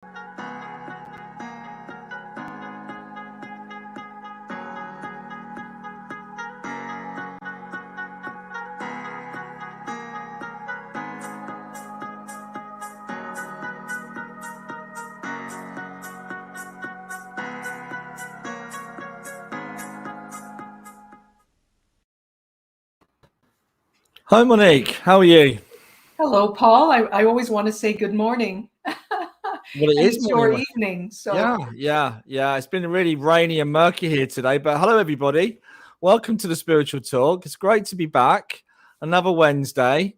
Hi, Monique. How are you? Hello, Paul. I always want to say good morning. Well, it And is it's your morning. evening. So, Yeah. It's been really rainy and murky here today, but hello, everybody. Welcome to the Spiritual Talk. It's great to be back. Another Wednesday,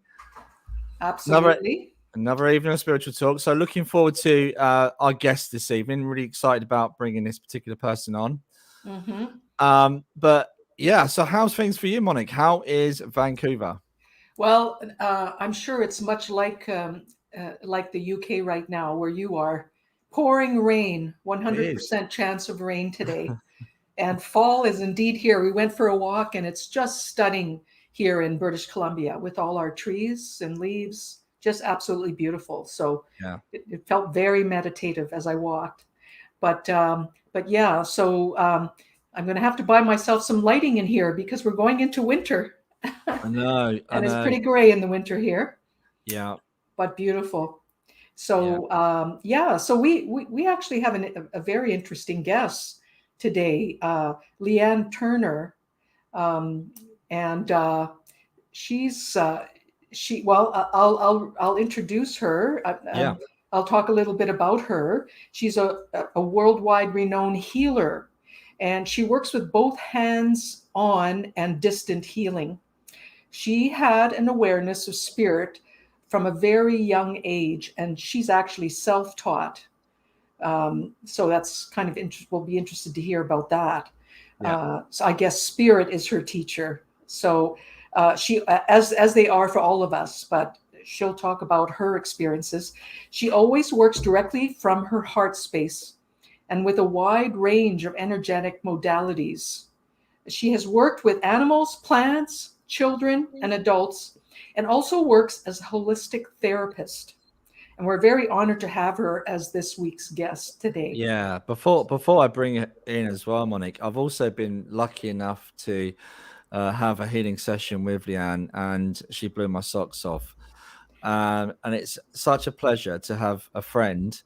another absolutely. another evening of Spiritual Talk. So, looking forward to our guest this evening. Really excited about bringing this particular person on. Hmm. But yeah, so how's things for you, Monique? How is Vancouver? Well, I'm sure it's much like the UK right now, where you are. Pouring rain, It is. 100% chance of rain today. And fall is indeed here. We went for a walk, and it's just stunning here in British Columbia with all our trees and leaves. Just absolutely beautiful. So Yeah. it felt very meditative as I walked. But yeah, so I'm going to have to buy myself some lighting in here because we're going into winter, I know. I and it's know. pretty gray in the winter here, Yeah. but beautiful. Yeah. So yeah, so we actually have a very interesting guest today, Leeann Turner, um, and she's she. Well, I'll introduce her. Yeah. I'll talk a little bit about her. She's a worldwide renowned healer, and she works with both hands-on and distant healing. She had an awareness of spirit from a very young age, and she's actually self-taught. So that's kind of we'll be interested to hear about that. Yeah. So I guess spirit is her teacher. So she, as they are for all of us, but she'll talk about her experiences. She always works directly from her heart space and with a wide range of energetic modalities. She has worked with animals, plants, children, and adults, and also works as a holistic therapist. And we're very honored to have her as this week's guest today. Yeah, before I bring it in as well, Monique, I've also been lucky enough to have a healing session with Leanne, and she blew my socks off. And it's such a pleasure to have a friend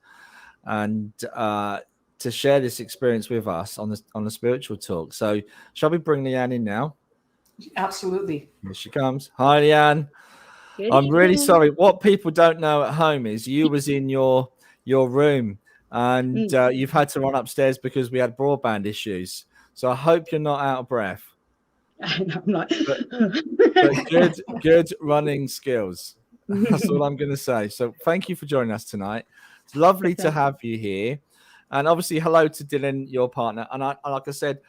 and to share this experience with us on the spiritual talk. So, shall we bring Leanne in now? Absolutely. Here she comes. Hi, Leanne. Good I'm really evening. sorry. What people don't know at home is you was in your room and Mm. you've had to run upstairs because we had broadband issues. So I hope you're not out of breath. And I'm like, But but good running skills. That's all I'm going to say. So thank you for joining us tonight. It's lovely to have you here, and obviously hello to Dylan, your partner. And like I said,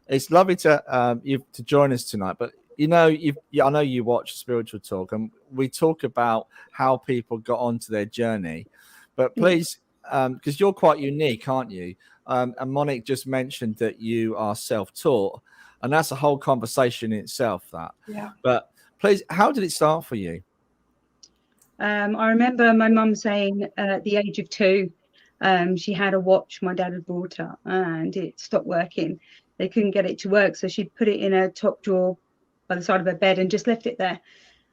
it's lovely to you to join us tonight. But you know, I know you watch Spiritual Talk, and we talk about how people got onto their journey. But Mm. please, because you're quite unique, aren't you? And Monique just mentioned that you are self-taught, and that's a whole conversation in itself. That, Yeah. but please, how did it start for you? I remember my mum saying at the age of 2, she had a watch my dad had bought her and it stopped working. They couldn't get it to work, so she put it in a top drawer by the side of her bed and just left it there.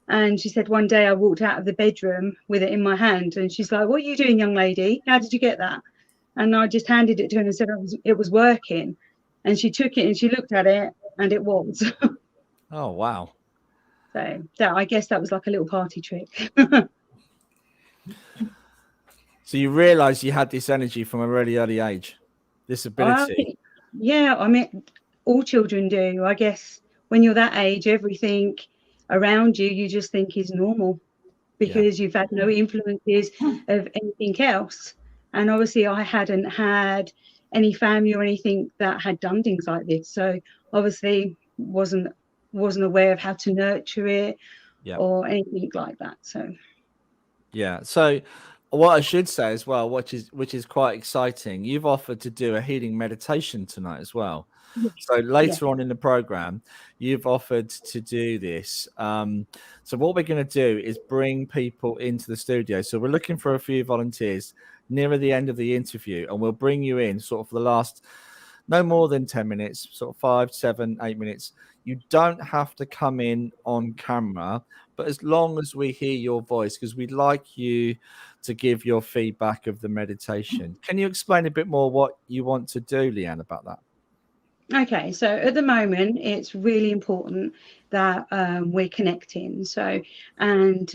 And she said one day I walked out of the bedroom with it in my hand, and she's like, "What are you doing, young lady? How did you get that?" And I just handed it to her and said it was working. And she took it and she looked at it, and it was. Oh, wow. So I guess that was like a little party trick. So you realized you had this energy from a really early age, this I ability. think, yeah, I mean, all children do. I guess when you're that age, everything around you, you just think is normal Yeah. because you've had no influences of anything else. And obviously, I hadn't had any family or anything that had done things like this. So obviously, wasn't aware of how to nurture it Yeah. or anything like that. So Yeah. So what I should say as well, which is quite exciting, you've offered to do a healing meditation tonight as well. Yes. So Yeah. later on in the program, you've offered to do this. So what we're going to do is bring people into the studio. So we're looking for a few volunteers nearer the end of the interview, and we'll bring you in sort of for the last no more than 10 minutes, sort of 5, 7, 8 minutes. You don't have to come in on camera, but as long as we hear your voice, because we'd like you to give your feedback of the meditation. Can you explain a bit more what you want to do, Leeann, about that? Okay, so at the moment, it's really important that we're connecting. So, and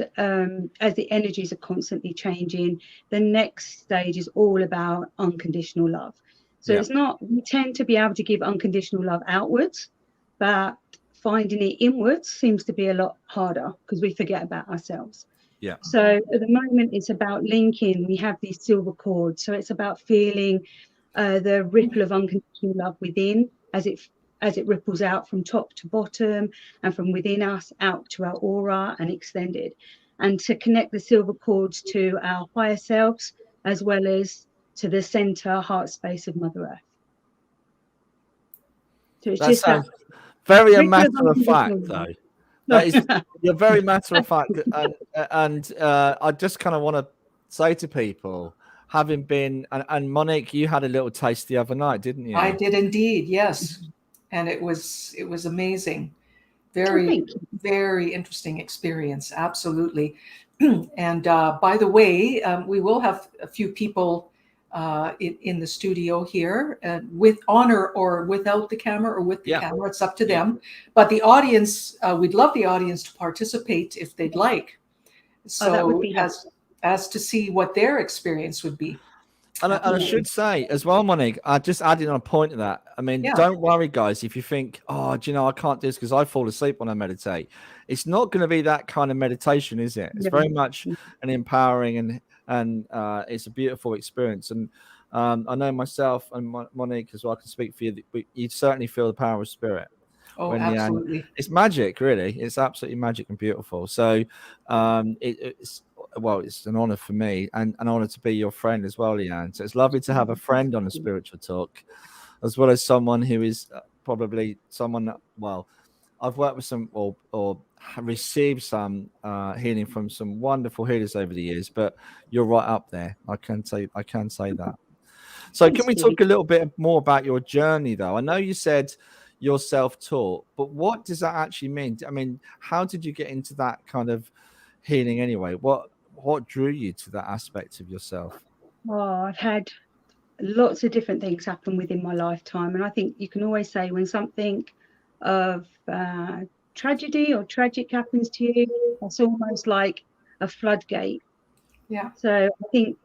as the energies are constantly changing, the next stage is all about unconditional love. So Yeah. it's not, we tend to be able to give unconditional love outwards, but finding it inwards seems to be a lot harder because we forget about ourselves. Yeah. So at the moment, it's about linking. We have these silver cords. So it's about feeling the ripple of unconditional love within as it ripples out from top to bottom and from within us out to our aura and extended, and to connect the silver cords to our higher selves as well as to the center heart space of Mother Earth. So it's That just that sounds very a ripple of matter of fact, unconditional though. love. That is, you're very matter of fact, and I just kind of want to say to people, having been and Monique, you had a little taste the other night, didn't you? I did indeed, yes, and it was amazing. Oh, Very, thank you. very interesting experience. Absolutely. And by the way, we will have a few people in the studio here, with honor or without the camera or with the Yeah. camera. It's up to Yeah. them. But the audience, we'd love the audience to participate if they'd like. Oh, that would So be as to see what their experience would be. And I should say as well, Monique, I just added on a point to that. I mean, Yeah. don't worry, guys, if you think, oh, do you know, I can't do this because I fall asleep when I meditate. It's not going to be that kind of meditation, is it? It's very much an empowering and it's a beautiful experience. And I know myself and Monique as well, I can speak for you. You certainly feel the power of spirit. Oh, absolutely. It's magic, really. It's absolutely magic and beautiful. So it's an honor for me and an honor to be your friend as well, Leeann. So it's lovely to have a friend on a spiritual talk, as well as someone who is probably someone that, well, I've worked with some or received some healing from some wonderful healers over the years, but you're right up there. I can say that. So Thanks, can we talk a little bit more about your journey, though? I know you said you're self-taught, but what does that actually mean? I mean, how did you get into that kind of healing anyway? What drew you to that aspect of yourself? Oh, I've had lots of different things happen within my lifetime, and I think you can always say when something of tragedy or tragic happens to you, it's almost like a floodgate. Yeah. So I think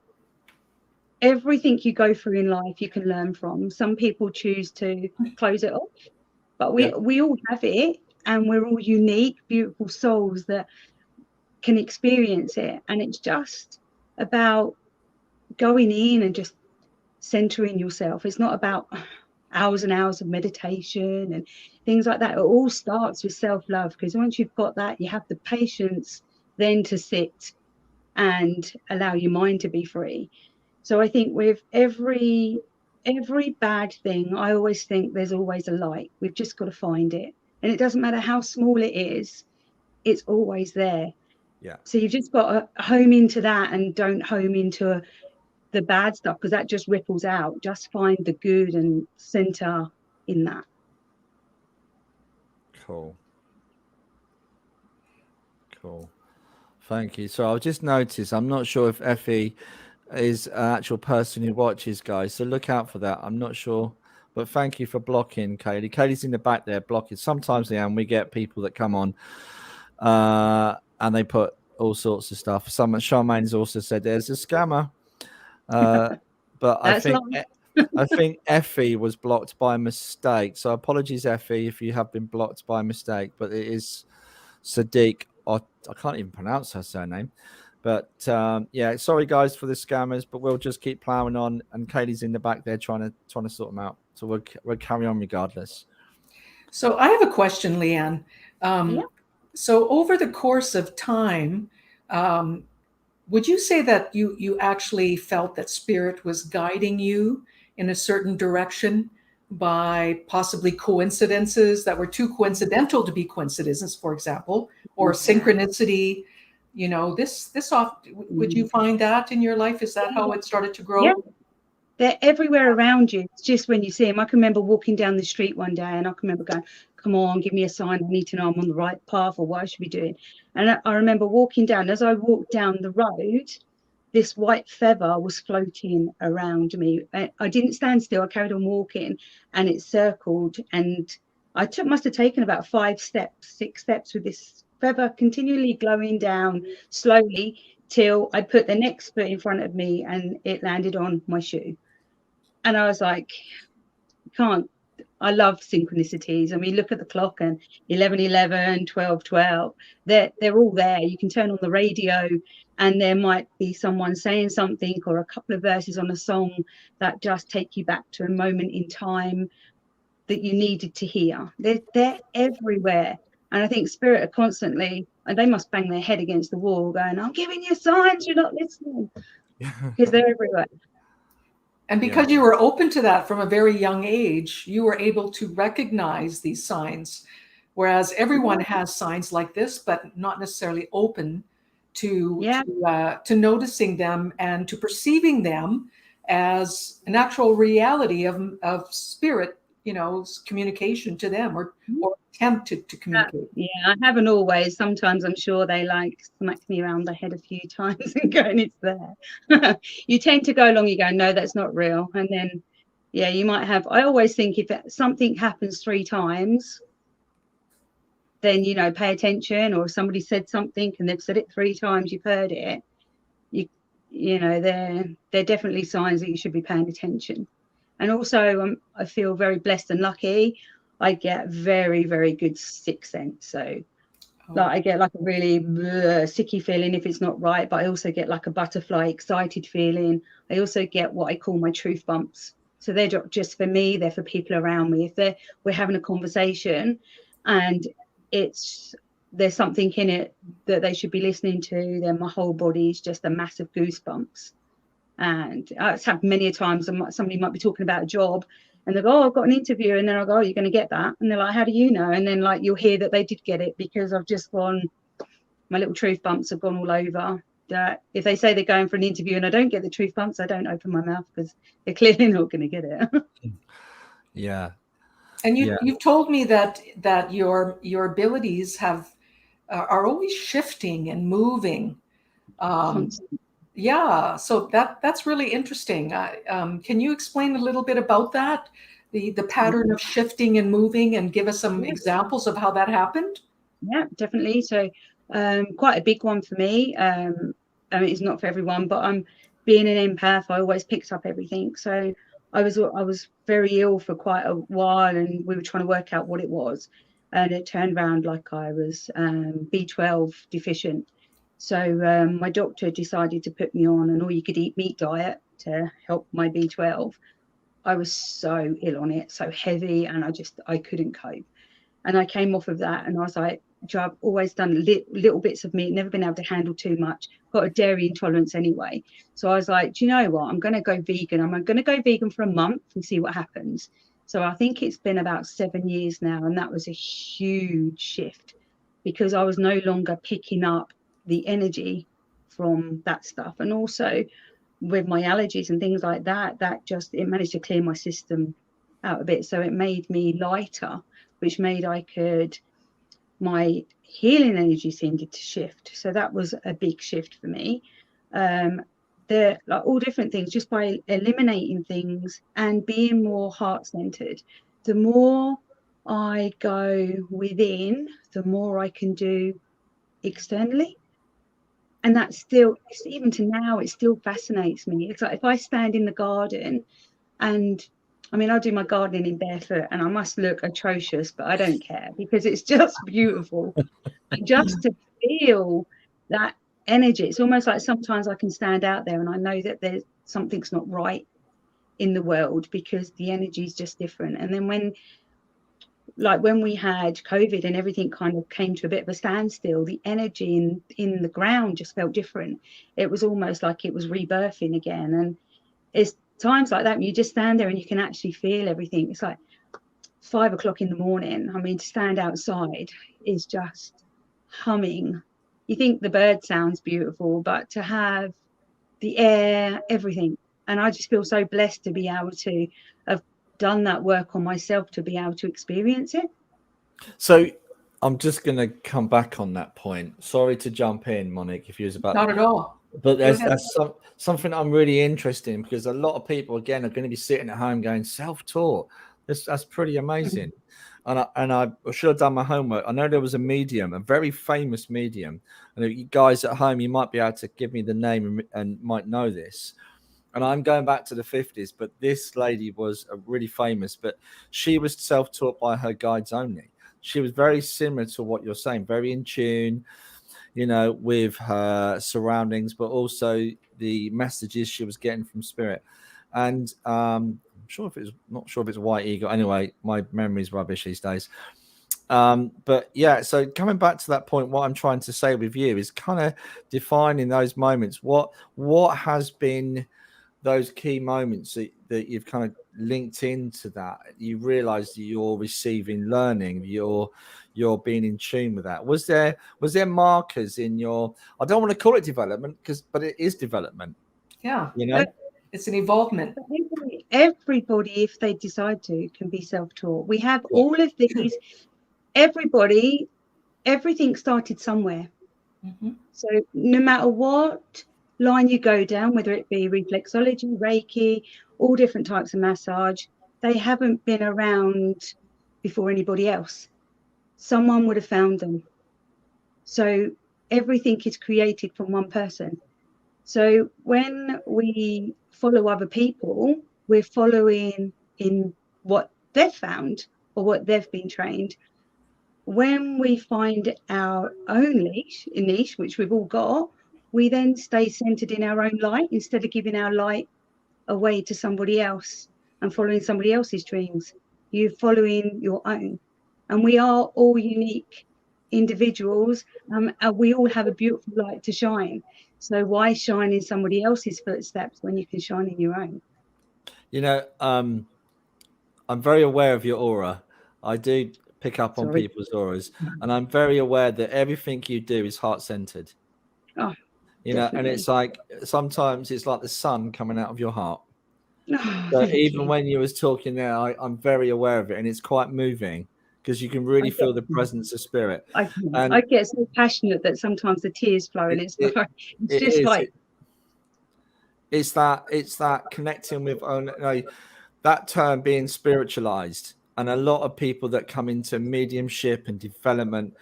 everything you go through in life you can learn from. Some people choose to close it off, but we all have it, and we're all unique, beautiful souls that can experience it. And it's just about going in and just centering yourself. It's not about hours and hours of meditation and things like that. It all starts with self-love, because once you've got that, you have the patience then to sit and allow your mind to be free. So I think with every bad thing, I always think there's always a light. We've just got to find it. And it doesn't matter how small it is, it's always there. Yeah. So you've just got to home into that and don't home into the bad stuff, because that just ripples out. Just find the good and center in that. Cool. Thank you. So I'll just notice, I'm not sure if Effie is an actual person who watches, guys. So look out for that. I'm not sure. But thank you for blocking, Kaylee. Kaylee's in the back there blocking. Sometimes, Leeann, we get people that come on and they put all sorts of stuff. Charmaine's also said there's a scammer. But I think Effie was blocked by mistake. So apologies, Effie, if you have been blocked by mistake. But it is Sadiq. I can't even pronounce her surname. But yeah, sorry guys for the scammers, but we'll just keep plowing on. And Kaylee's in the back there trying to sort them out. So we'll carry on regardless. So I have a question, Leeann. Yeah. So over the course of time, would you say that you actually felt that spirit was guiding you in a certain direction by possibly coincidences that were too coincidental to be coincidences, for example, or synchronicity? You know, this off. Would you find that in your life? Is that how it started to grow? Yeah, they're everywhere around you. It's just when you see them. I can remember walking down the street one day, and I can remember going, "Come on, give me a sign. I need to know I'm on the right path or what I should be doing." And I remember walking down. As I walked down the road, this white feather was floating around me. I didn't stand still. I carried on walking, and it circled. And I must have taken about 5 steps, 6 steps with this feather continually glowing down slowly till I put the next foot in front of me and it landed on my shoe. And I was like, can't. I love synchronicities. I mean, look at the clock and 11:11, 12:12. They're all there. You can turn on the radio and there might be someone saying something or a couple of verses on a song that just take you back to a moment in time that you needed to hear. They're everywhere. And I think spirit are constantly, and they must bang their head against the wall going, "I'm giving you signs, you're not listening." Because they're everywhere. And because you were open to that from a very young age, you were able to recognize these signs. Whereas everyone has signs like this, but not necessarily open to noticing them and to perceiving them as an actual reality of spirit, you know, communication to them or attempt to communicate. Yeah, I haven't always. Sometimes I'm sure they like smack me around the head a few times and going, "It's there." You tend to go along, you go, "No, that's not real." And then, yeah, you might have. I always think if something happens 3 times, then, you know, pay attention. Or if somebody said something and they've said it 3 times, you've heard it. You know, they're definitely signs that you should be paying attention. And also, I feel very blessed and lucky. I get very, very good sixth sense. So, like, I get like a really sicky feeling if it's not right, but I also get like a butterfly, excited feeling. I also get what I call my truth bumps. So they're not just for me; they're for people around me. If we're having a conversation, and there's something in it that they should be listening to, then my whole body is just a massive goosebumps. And it's happened many a times. Somebody might be talking about a job and they go, "Oh, I've got an interview." And then I go, "Oh, you're going to get that?" And they're like, "How do you know?" And then like you'll hear that they did get it because I've just gone, my little truth bumps have gone all over. That if they say they're going for an interview and I don't get the truth bumps, I don't open my mouth because they're clearly not going to get it. Yeah. And you've told me that your abilities are always shifting and moving. Yeah, so that's really interesting. Can you explain a little bit about that, the pattern of shifting and moving, and give us some examples of how that happened? Yeah, definitely. So quite a big one for me. I mean, it's not for everyone, but I'm being an empath. I always picked up everything. So I was very ill for quite a while, and we were trying to work out what it was. And it turned around like I was B12 deficient. So my doctor decided to put me on an all-you-could-eat meat diet to help my B12. I was so ill on it, so heavy, and I couldn't cope. And I came off of that, and I was like, I've always done little bits of meat, never been able to handle too much, got a dairy intolerance anyway. So I was like, do you know what? I'm going to go vegan. I'm going to go vegan for a month and see what happens. So I think it's been about 7 years now, and that was a huge shift because I was no longer picking up the energy from that stuff. And also with my allergies and things like that, it managed to clear my system out a bit. So it made me lighter, which made my healing energy seemed to shift. So that was a big shift for me. They're like all different things, just by eliminating things and being more heart-centered. The more I go within, the more I can do externally. And that's still, even to now, it still fascinates me. It's like if I stand in the garden and I mean, I do my gardening in barefoot and I must look atrocious, but I don't care because it's just beautiful. And just to feel that energy, it's almost like sometimes I can stand out there and I know that there's something's not right in the world because the energy is just different. And then like when we had COVID and everything kind of came to a bit of a standstill, the energy in the ground just felt different. It was almost like it was rebirthing again. And it's times like that when you just stand there and you can actually feel everything. It's like 5 o'clock in the morning. I mean, to stand outside is just humming. You think the bird sounds beautiful, but to have the air, everything. And I just feel so blessed to be able to have done that work on myself to be able to experience it. So I'm just going to come back on that point. Sorry to jump in, Monique, if you was about. Not at all. But that's something I'm really interested in, because a lot of people, again, are going to be sitting at home going, self-taught. That's pretty amazing. And I should have done my homework. I know there was a medium, a very famous medium. And you guys at home, you might be able to give me the name and might know this. And I'm going back to the 50s, but this lady was really famous, but she was self-taught by her guides only. She was very similar to what you're saying, very in tune, you know, with her surroundings, but also the messages she was getting from spirit. And I'm not sure if it's White Eagle. Anyway, my memory's rubbish these days. But yeah, so coming back to that point, what I'm trying to say with you is kind of defining those moments. What has been those key moments that you've kind of linked into that? You realize that you're receiving learning, you're being in tune with that. Was there markers in your, I don't want to call it development, but it is development. Yeah. You know, it's an evolvement. Everybody, if they decide to, can be self-taught. We have all of these, everybody, everything started somewhere. So no matter what line you go down, whether it be reflexology, Reiki, all different types of massage, they haven't been around before anybody else. Someone would have found them. So everything is created from one person. So when we follow other people, we're following in what they've found or what they've been trained. When we find our own niche, which we've all got, we then stay centered in our own light instead of giving our light away to somebody else and following somebody else's dreams. You're following your own. And we are all unique individuals, and we all have a beautiful light to shine. So why shine in somebody else's footsteps when you can shine in your own? You know, I'm very aware of your aura. I do pick up on people's auras, and I'm very aware that everything you do is heart-centered. Oh, you know, and it's like sometimes it's like the sun coming out of your heart. Oh, so even when you was talking there, I'm very aware of it, and it's quite moving because you can really feel the presence of spirit. I get so passionate that sometimes the tears flow, and it's that connecting with that term being spiritualized. And a lot of people that come into mediumship and development,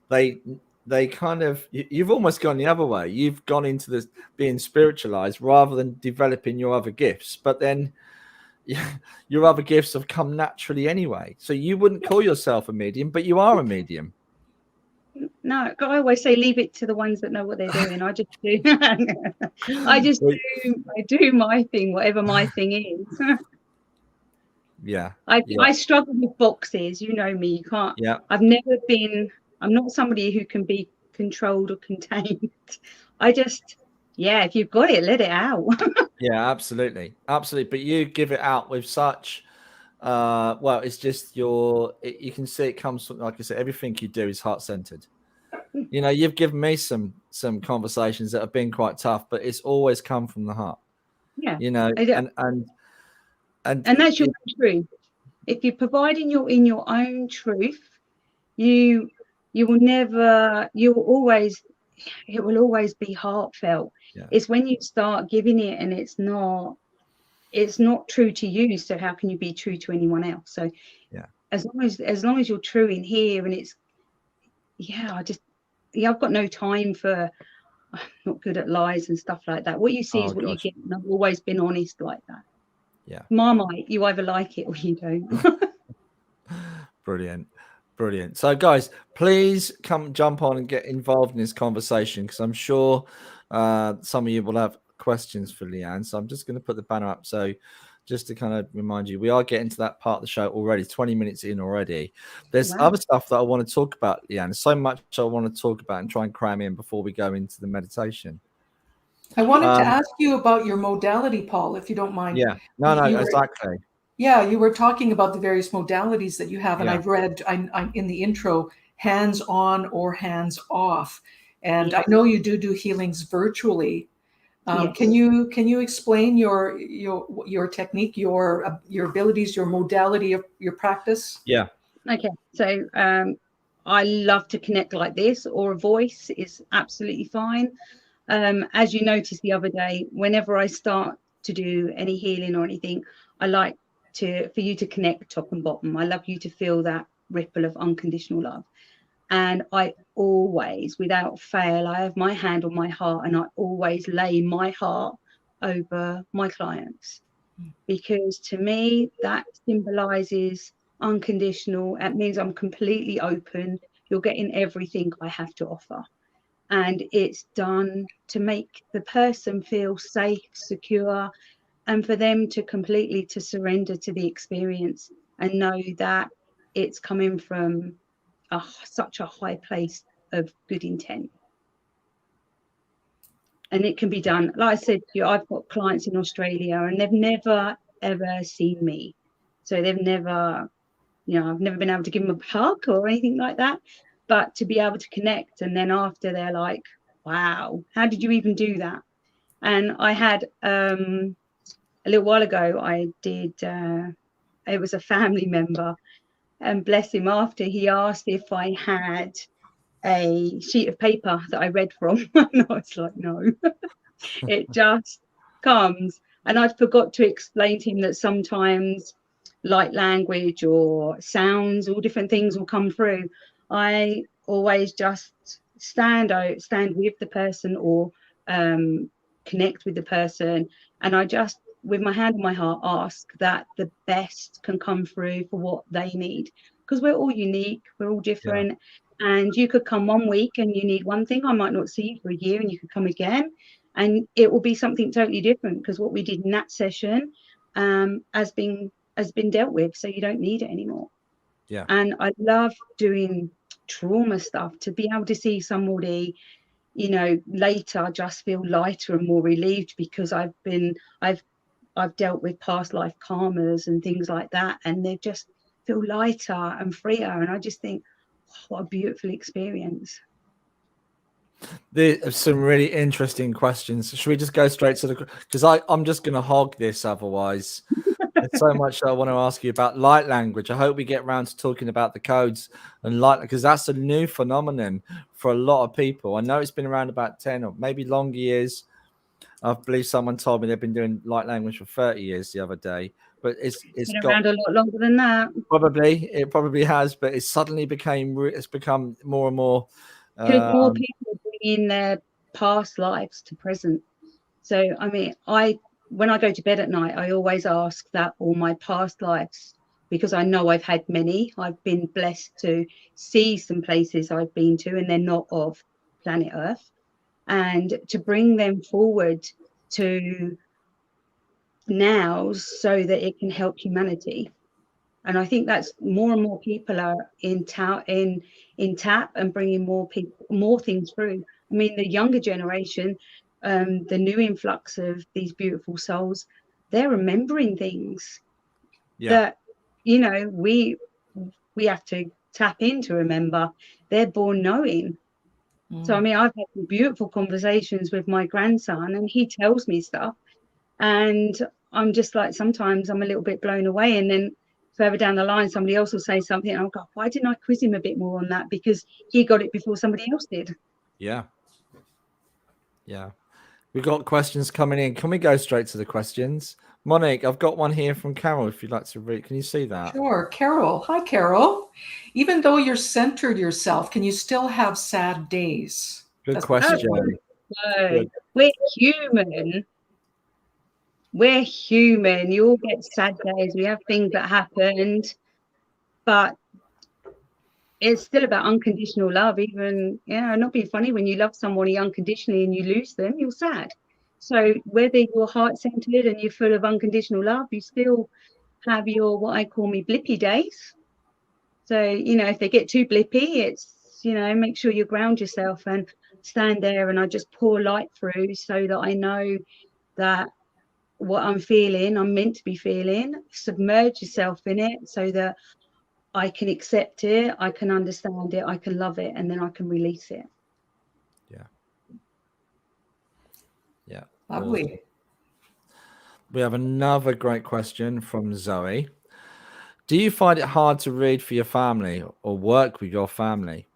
they kind of, you've almost gone the other way. You've gone into this being spiritualized rather than developing your other gifts. But then your other gifts have come naturally anyway. So you wouldn't call yourself a medium, but you are a medium. No, I always say leave it to the ones that know what they're doing. I just do. I do my thing, whatever my thing is. I struggle with boxes. You know me. You can't. Yeah. I'm not somebody who can be controlled or contained. I just, if you've got it, let it out. Yeah, absolutely. But you give it out with such, it's just you can see it comes from, like I said, everything you do is heart-centered. You know, you've given me some conversations that have been quite tough, but it's always come from the heart. Yeah. You know, and that's your truth. If you're providing in your own truth, it will always be heartfelt. Yeah. It's when you start giving it and it's not true to you, so how can you be true to anyone else? So as long as you're true in here, and it's I've got no time for, I'm not good at lies and stuff like that. What you see is what you get, and I've always been honest like that. Yeah. Marmite, you either like it or you don't. Brilliant. So guys, please come jump on and get involved in this conversation, because I'm sure some of you will have questions for Leeann. So I'm just going to put the banner up. So just to kind of remind you, we are getting to that part of the show already, 20 minutes in already. There's Wow. other stuff that I want to talk about, Leeann. So much I want to talk about and try and cram in before we go into the meditation. I wanted to ask you about your modality, Paul, if you don't mind. Yeah, no, You were, exactly. yeah, you were talking about the various modalities that you have, and Yeah. I've read I'm in the intro, hands-on or hands-off. And I know you do healings virtually. Yes. Can you explain your technique, your abilities, your modality of your practice? Yeah. Okay. So I love to connect like this, or a voice is absolutely fine. As you noticed the other day, whenever I start to do any healing or anything, I like for you to connect top and bottom. I love you to feel that ripple of unconditional love. And I always, without fail, I have my hand on my heart, and I always lay my heart over my clients, because to me that symbolizes unconditional. It means I'm completely open. You're getting everything I have to offer. And it's done to make the person feel safe, secure, and for them to completely to surrender to the experience and know that it's coming from such a high place of good intent. And it can be done. Like I said to you, I've got clients in Australia and they've never, ever seen me. So they've never, I've never been able to give them a hug or anything like that. But to be able to connect, and then after they're like, wow, how did you even do that? And I had a little while ago, I did, it was a family member, and bless him, after he asked if I had a sheet of paper that I read from, and I was like, no. It just comes. And I forgot to explain to him that sometimes light language or sounds, all different things will come through. I always just stand with the person, or connect with the person, and I just, with my hand on my heart, ask that the best can come through for what they need, because we're all unique, we're all different. And you could come one week and you need one thing, I might not see you for a year, and you could come again and it will be something totally different, because what we did in that session has been dealt with, so you don't need it anymore. Yeah. And I love doing trauma stuff, to be able to see somebody, later just feel lighter and more relieved, because I've dealt with past life karmas and things like that, and they just feel lighter and freer. And I just think, what a beautiful experience. There's some really interesting questions. Should we just go straight to the, because I'm just going to hog this otherwise. There's so much I want to ask you about light language. I hope we get around to talking about the codes and light, because that's a new phenomenon for a lot of people. I know it's been around about 10 or maybe longer years. I believe someone told me they've been doing light language for 30 years the other day, but it's been got around a lot longer than that. It probably has, but it suddenly become more and more. Because more people bring in their past lives to present. So, I mean, when I go to bed at night, I always ask that all my past lives, because I know I've had many. I've been blessed to see some places I've been to, and they're not of planet Earth, and to bring them forward to now so that it can help humanity. And I think that's more and more people are in tap and bringing more things through. I mean, the younger generation, the new influx of these beautiful souls, they're remembering things that, we have to tap in to remember. They're born knowing. So, I mean, I've had some beautiful conversations with my grandson, and he tells me stuff, and I'm just like, sometimes I'm a little bit blown away, and then further down the line somebody else will say something and I'll go, why didn't I quiz him a bit more on that, because he got it before somebody else did. Yeah We've got questions coming in. Can we go straight to the questions? Monique, I've got one here from Carol, if you'd like to read. Can you see that? Sure. Carol. Hi, Carol. Even though you're centered yourself, can you still have sad days? Good question. Good. We're human. We're human. You all get sad days. We have things that happened, but it's still about unconditional love. Even, not being funny, when you love somebody unconditionally and you lose them, you're sad. So whether you're heart-centered and you're full of unconditional love, you still have your, what I call me, blippy days. So, you know, if they get too blippy, it's, you know, make sure you ground yourself and stand there, and I just pour light through so that I know that what I'm feeling, I'm meant to be feeling. Submerge yourself in it so that I can accept it, I can understand it, I can love it, and then I can release it. Yeah. Lovely. Awesome. We have another great question from Zoe. Do you find it hard to read for your family or work with your family?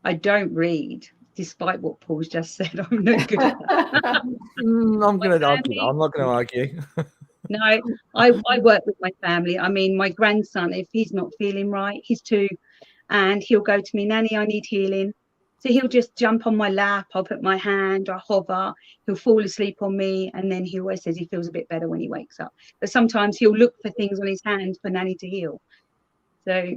I don't read, despite what Paul's just said. I'm not good at that. I'm going to argue. I'm not going to argue. No, I work with my family. I mean, my grandson, if he's not feeling right, he's 2, and he'll go to me, Nanny, I need healing. So he'll just jump on my lap, I'll put my hand, I hover, he'll fall asleep on me, and then he always says he feels a bit better when he wakes up. But sometimes he'll look for things on his hand for Nanny to heal. So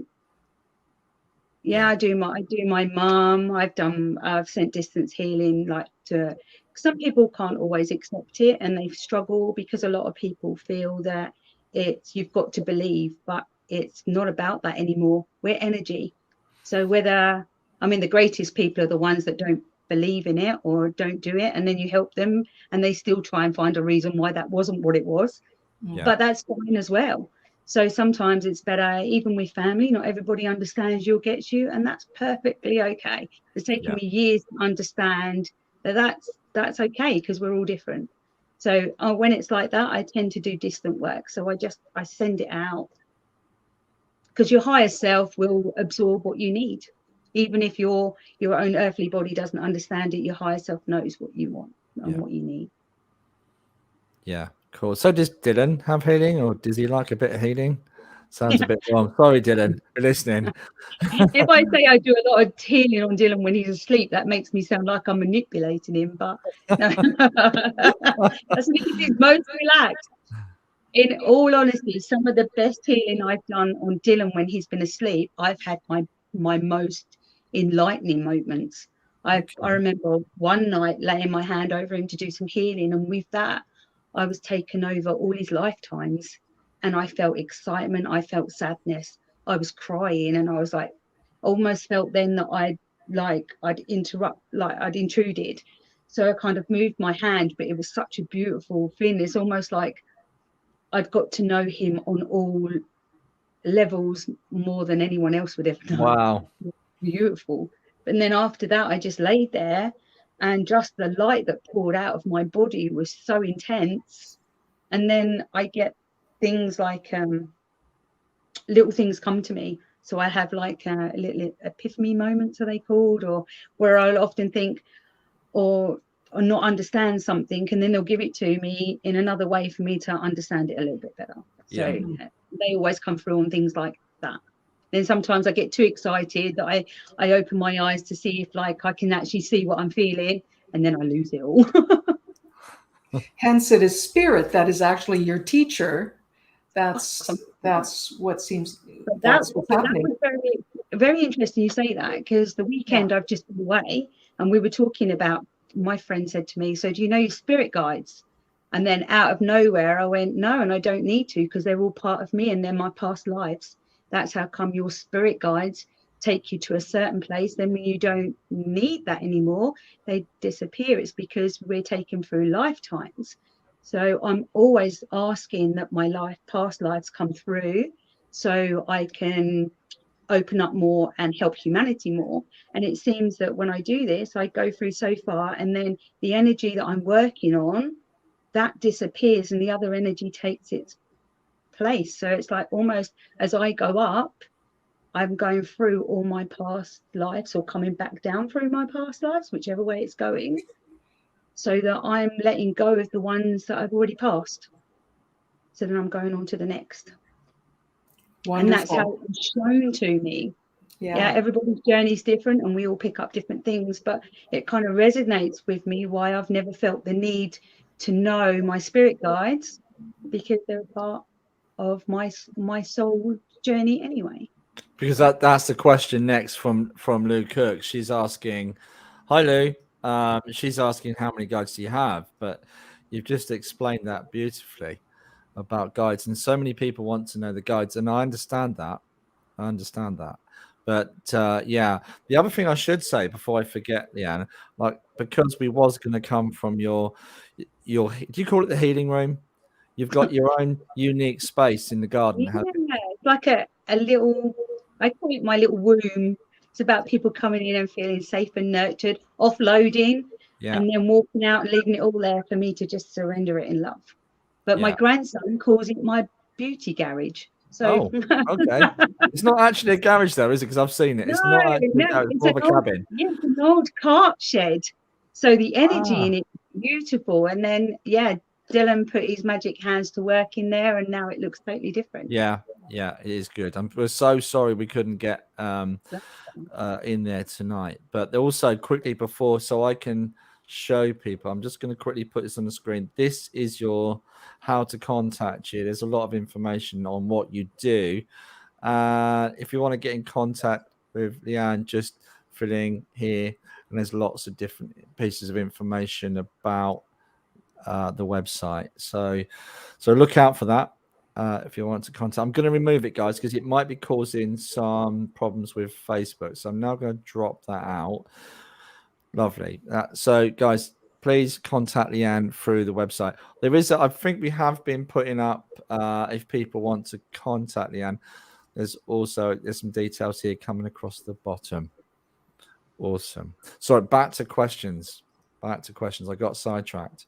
yeah, I do my mum. I've sent distance healing, like, to, some people can't always accept it and they struggle because a lot of people feel that it's, you've got to believe, but it's not about that anymore. We're energy. So whether, I mean, the greatest people are the ones that don't believe in it or don't do it, and then you help them and they still try and find a reason why that wasn't what it was. But that's fine as well. So sometimes it's better, even with family, not everybody understands you or gets you, and that's perfectly okay. It's taken me years to understand that that's okay, because we're all different. So when it's like that, I tend to do distant work. So I send it out, because your higher self will absorb what you need. Even if your own earthly body doesn't understand it, your higher self knows what you want and what you need. Yeah, cool. So does Dylan have healing, or does he like a bit of healing? Sounds a bit wrong. Sorry, Dylan, for listening. If I say I do a lot of healing on Dylan when he's asleep, that makes me sound like I'm manipulating him. But no, that's when he's most relaxed. In all honesty, some of the best healing I've done on Dylan when he's been asleep, I've had my most enlightening moments. I remember one night laying my hand over him to do some healing, and with that, I was taken over all his lifetimes, and I felt excitement, I felt sadness, I was crying, and I was like, almost felt then that I'd intruded. So I kind of moved my hand, but it was such a beautiful feeling. It's almost like I'd got to know him on all levels more than anyone else would ever know. Wow. Beautiful. But then after that, I just laid there, and just the light that poured out of my body was so intense. And then I get things like little things come to me. So I have like little epiphany moments, are they called, or where I'll often think or not understand something, and then they'll give it to me in another way for me to understand it a little bit better. So they always come through on things like that. Then sometimes I get too excited that I open my eyes to see if like I can actually see what I'm feeling, and then I lose it all. Hence, it is spirit that is actually your teacher. That's what seems. That's what's happening. That was very interesting you say that, because the weekend I've just been away, and we were talking about. My friend said to me, "So do you know your spirit guides?" And then out of nowhere, I went, "No, and I don't need to, because they're all part of me and they're my past lives. That's how come your spirit guides take you to a certain place. Then when you don't need that anymore, they disappear. It's because we're taken through lifetimes." So I'm always asking that my past lives come through, so I can open up more and help humanity more. And it seems that when I do this, I go through so far, and then the energy that I'm working on, that disappears and the other energy takes its place. So it's like almost as I go up, I'm going through all my past lives, or coming back down through my past lives, whichever way it's going, so that I'm letting go of the ones that I've already passed. So then I'm going on to the next. Wonderful. And that's how it was shown to me. Yeah, everybody's journey is different, and we all pick up different things, but it kind of resonates with me why I've never felt the need to know my spirit guides, because they're part of my soul journey anyway. Because that's the question next from Lou Cook. She's asking, "Hi Lou, She's asking how many guides do you have, but you've just explained that beautifully about guides, and so many people want to know the guides, and I understand that. But yeah, the other thing I should say before I forget, Leanne, like, because we was going to come from your do you call it the healing room? You've got your own unique space in the garden. Yeah, it's like a little, I call it my little womb. It's about people coming in and feeling safe and nurtured, offloading, Yeah, and then walking out and leaving it all there for me to just surrender it in love. But my yeah. grandson calls it my beauty garage. So Oh, okay. It's not actually a garage though, is it? Because I've seen it. no, It's not actually no, a garage, it's it's more an of a old, cabin. yeah, it's an old cart shed. So the energy Ah, in it is beautiful. And then, yeah, Dylan put his magic hands to work in there, and now it looks totally different. yeah, yeah, it is good. We're so sorry we couldn't get in there tonight. But also quickly before, so I can show people, I'm just going to quickly put this on the screen. This is your how to contact you. There's a lot of information on what you do. If you want to get in contact with Leanne, just filling here, and there's lots of different pieces of information about the website. So look out for that. If you want to contact, I'm going to remove it, guys, because it might be causing some problems with Facebook. So I'm now going to drop that out. Lovely. So, guys, please contact Leanne through the website. There is, I think we have been putting up, if people want to contact Leanne, there's some details here coming across the bottom. Awesome. So back to questions. I got sidetracked.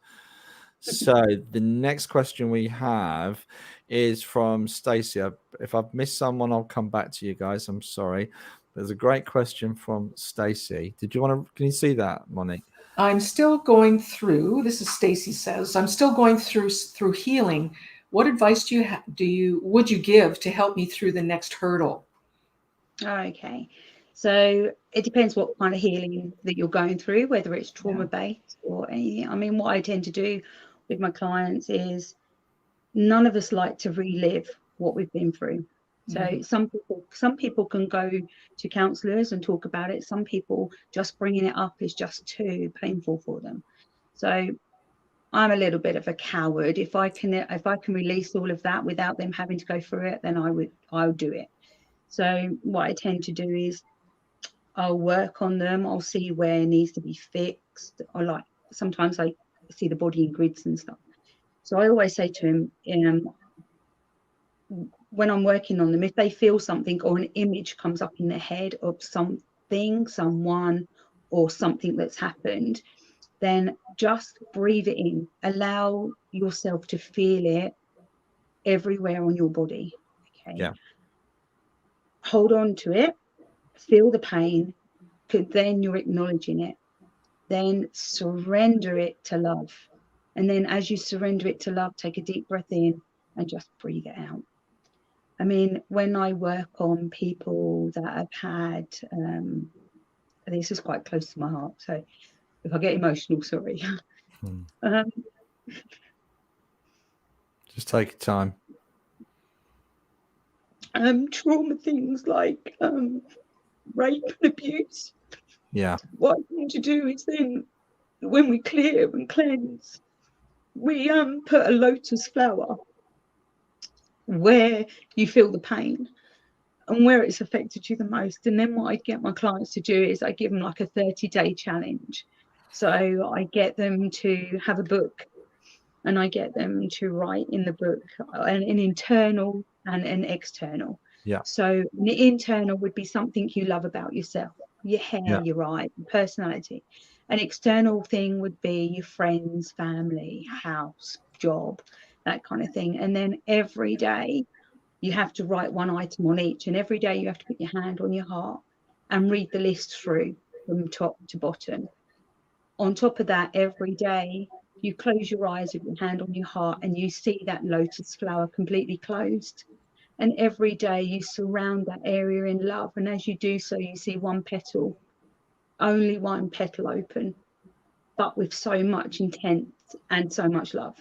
So the next question we have is from Stacey. If I've missed someone, I'll come back to you guys. I'm sorry. There's a great question from Stacey. Can you see that, Monique? I'm still going through. This is Stacy says. I'm still going through healing. What advice would you give to help me through the next hurdle? Okay. So it depends what kind of healing that you're going through, whether it's trauma-based or anything. I mean, what I tend to do with my clients is none of us like to relive what we've been through. So some people can go to counselors and talk about it. Some people just bringing it up is just too painful for them. So I'm a little bit of a coward. If I can release all of that without them having to go through it, then I would do it. So what I tend to do is I'll work on them. I'll see where it needs to be fixed. Sometimes I see the body in grids and stuff. So I always say to them, when I'm working on them, if they feel something or an image comes up in their head of something, someone, or something that's happened, then just breathe it in. Allow yourself to feel it everywhere on your body. Okay. Yeah. Hold on to it. Feel the pain. Then you're acknowledging it. Then surrender it to love. And then as you surrender it to love, take a deep breath in and just breathe it out. I mean, when I work on people that have had, this is quite close to my heart, so if I get emotional, sorry. Just take your time. Trauma things like rape and abuse. Yeah. What I need to do is then, when we clear and cleanse, we put a lotus flower where you feel the pain and where it's affected you the most. And then what I get my clients to do is I give them like a 30-day challenge. So I get them to have a book, and I get them to write in the book an internal and an external. Yeah. So the internal would be something you love about yourself, your hair, your eyes, your personality. An external thing would be your friends, family, house, job, that kind of thing. And then every day you have to write one item on each. And every day you have to put your hand on your heart and read the list through from top to bottom. On top of that, every day you close your eyes with your hand on your heart and you see that lotus flower completely closed. And every day you surround that area in love. And as you do so, you see one petal, only one petal open, but with so much intent and so much love.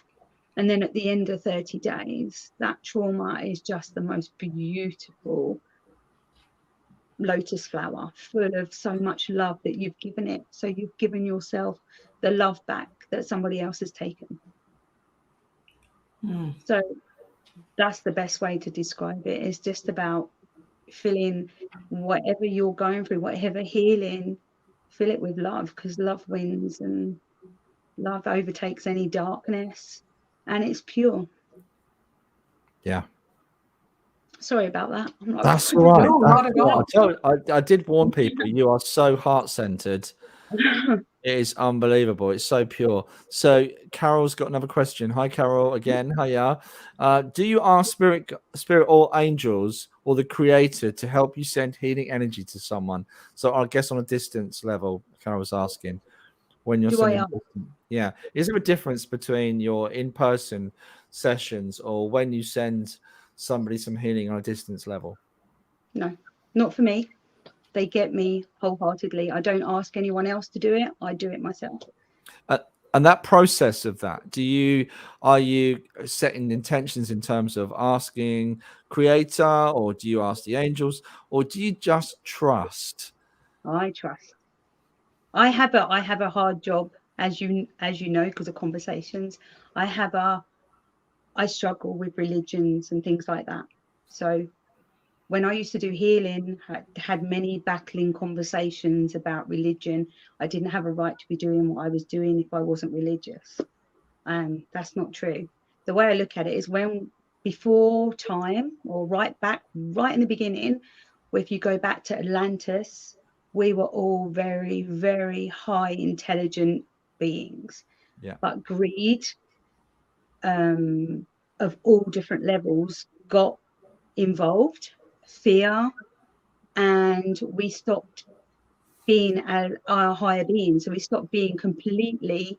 And then at the end of 30 days, that trauma is just the most beautiful lotus flower full of so much love that you've given it. So you've given yourself the love back that somebody else has taken. So that's the best way to describe it. It's just about filling whatever you're going through, whatever healing, fill it with love, because love wins and love overtakes any darkness, and it's pure. Yeah. Sorry about that. That's all right. No, not at all. I did warn people, you are so heart-centered. It is unbelievable. It's so pure. So Carol's got another question. Hi, Carol, again. Hiya. Do you ask spirit or angels or the creator to help you send healing energy to someone? So I guess on a distance level, Carol was asking, when you're sending. Yeah. Is there a difference between your in-person sessions or when you send somebody some healing on a distance level? No, not for me. They get me wholeheartedly. I don't ask anyone else to do it. I do it myself. And that process of that, are you setting intentions in terms of asking creator, or do you ask the angels, or do you just trust? I trust. I have a hard job, as you know, because of conversations. I struggle with religions and things like that. So when I used to do healing, had many battling conversations about religion. I didn't have a right to be doing what I was doing if I wasn't religious. That's not true. The way I look at it is before time, or right in the beginning, if you go back to Atlantis, we were all very, very high intelligent beings. Yeah. But greed of all different levels got involved, fear, and we stopped being our higher being. So we stopped being completely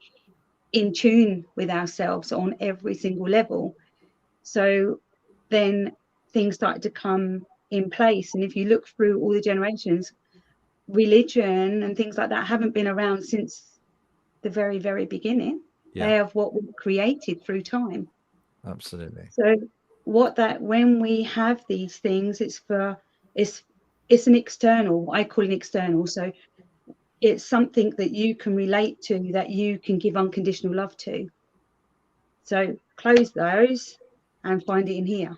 in tune with ourselves on every single level. So then things started to come in place. And if you look through all the generations, religion and things like that haven't been around since the very, very beginning. Yeah. They have what we've created through time. Absolutely. So when we have these things, it's an external, I call it external. So it's something that you can relate to, that you can give unconditional love to. So close those and find it in here.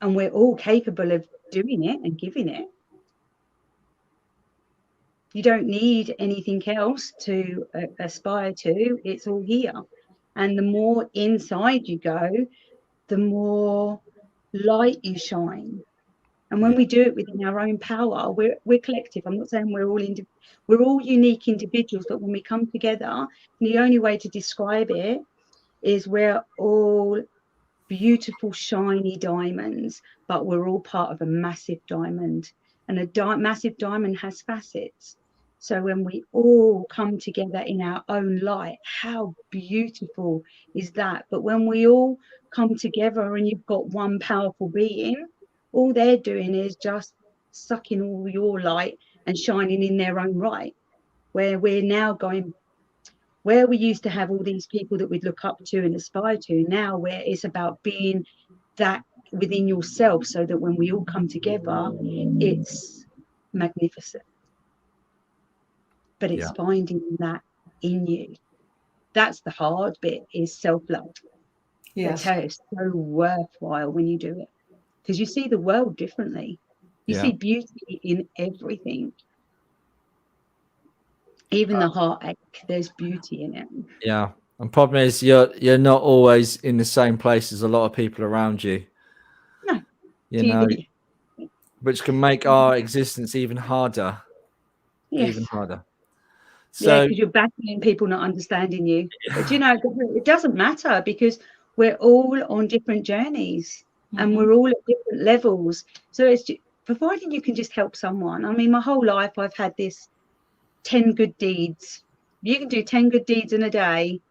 And we're all capable of doing it and giving it. You don't need anything else to aspire to. It's all here. And the more inside you go, the more light you shine. And when we do it within our own power, we're collective. I'm not saying we're all unique individuals, but when we come together, the only way to describe it is we're all beautiful, shiny diamonds, but we're all part of a massive diamond. And a massive diamond has facets. So when we all come together in our own light, how beautiful is that? But when we all come together and you've got one powerful being, all they're doing is just sucking all your light and shining in their own right. Where we're now going, where we used to have all these people that we'd look up to and aspire to, now where it's about being that within yourself, so that when we all come together, it's magnificent. But it's finding that in you. That's the hard bit, is self-love. Yes. I tell you, it's so worthwhile when you do it, because you see the world differently. You see beauty in everything. Even the heartache, there's beauty in it. Yeah. And problem is you're not always in the same place as a lot of people around you. No. You know, which can make our existence even harder. Yes. Even harder. So, because you're battling people not understanding you. But it doesn't matter, because we're all on different journeys and we're all at different levels. So it's providing you can just help someone. I mean, my whole life I've had this 10 good deeds. You can do 10 good deeds in a day,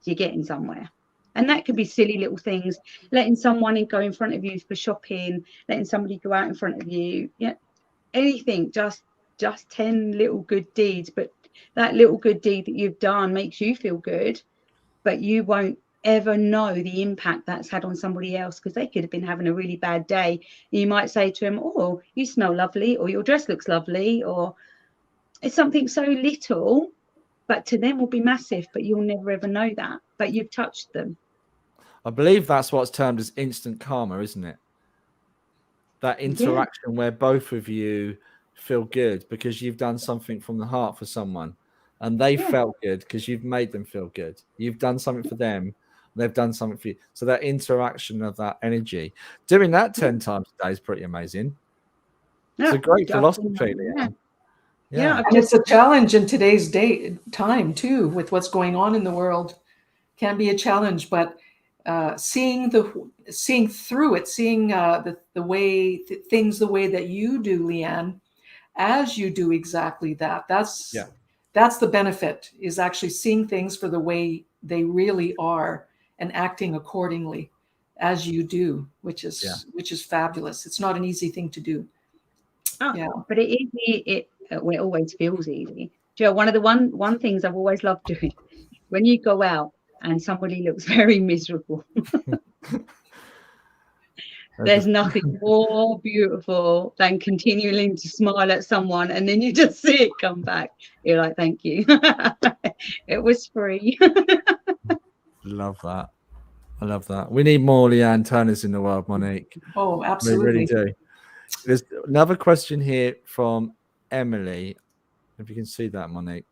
you're getting somewhere. And that could be silly little things, letting someone go in front of you for shopping, letting somebody go out in front of you. Yeah, anything, just 10 little good deeds. But that little good deed that you've done makes you feel good, but you won't ever know the impact that's had on somebody else, because they could have been having a really bad day. You might say to them, oh, you smell lovely, or your dress looks lovely, or it's something so little, but to them will be massive, but you'll never ever know that, but you've touched them. I believe that's what's termed as instant karma, isn't it? That interaction where both of you feel good because you've done something from the heart for someone, and they felt good because you've made them feel good. You've done something for them, they've done something for you. So that interaction of that energy, doing that 10 times a day is pretty amazing. It's a great philosophy, Leeann. And it's a challenge in today's time too, with what's going on in the world. Can be a challenge, but seeing through it, seeing the way things the way that you do, Leeann, as you do exactly that. That's the benefit, is actually seeing things for the way they really are and acting accordingly as you do, which is fabulous. It's not an easy thing to do. But it always feels easy. Joe, one of the one things I've always loved doing, when you go out and somebody looks very miserable, there's nothing more beautiful than continuing to smile at someone, and then you just see it come back. You're like, thank you. It was free. Love that. I love that. We need more Leeann Turners in the world, Monique. Oh, absolutely. We really do. There's another question here from Emily. If you can see that, Monique.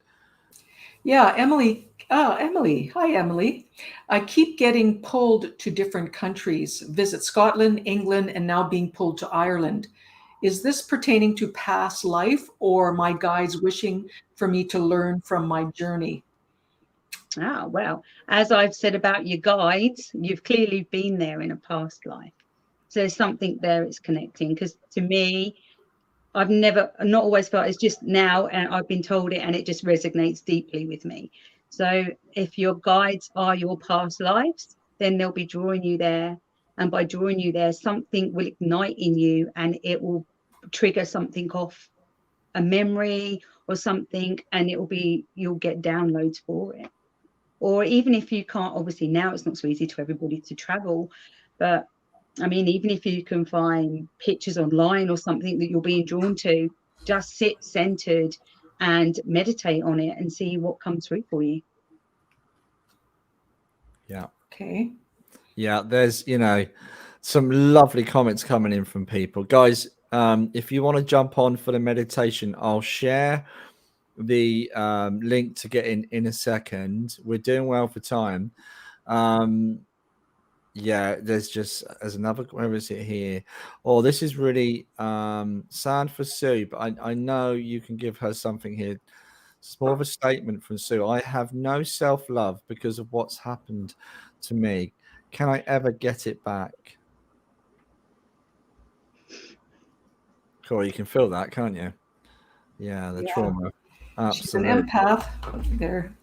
Yeah, Emily. Emily. Hi, Emily. I keep getting pulled to different countries, visit Scotland, England, and now being pulled to Ireland. Is this pertaining to past life, or my guides wishing for me to learn from my journey? Well, as I've said about your guides, you've clearly been there in a past life. So there's something there it's connecting, because to me, I've not always felt, it's just now, and I've been told it, and it just resonates deeply with me. So if your guides are your past lives, then they'll be drawing you there. And by drawing you there, something will ignite in you, and it will trigger something off, a memory or something, and you'll get downloads for it. Or even if you can't, obviously now it's not so easy to everybody to travel, but I mean, even if you can find pictures online or something that you're being drawn to, just sit centered and meditate on it and see what comes through for you. Yeah. Okay. Yeah, there's, some lovely comments coming in from people. Guys, if you want to jump on for the meditation, I'll share the link to get in a second. We're doing well for time. There's another, where is it here? Oh, this is really sad for Sue, but I know you can give her something here. It's more of a statement from Sue. I have no self-love because of what's happened to me. Can I ever get it back? Cool, you can feel that, can't you? Yeah, the trauma. Absolutely. She's an empath there.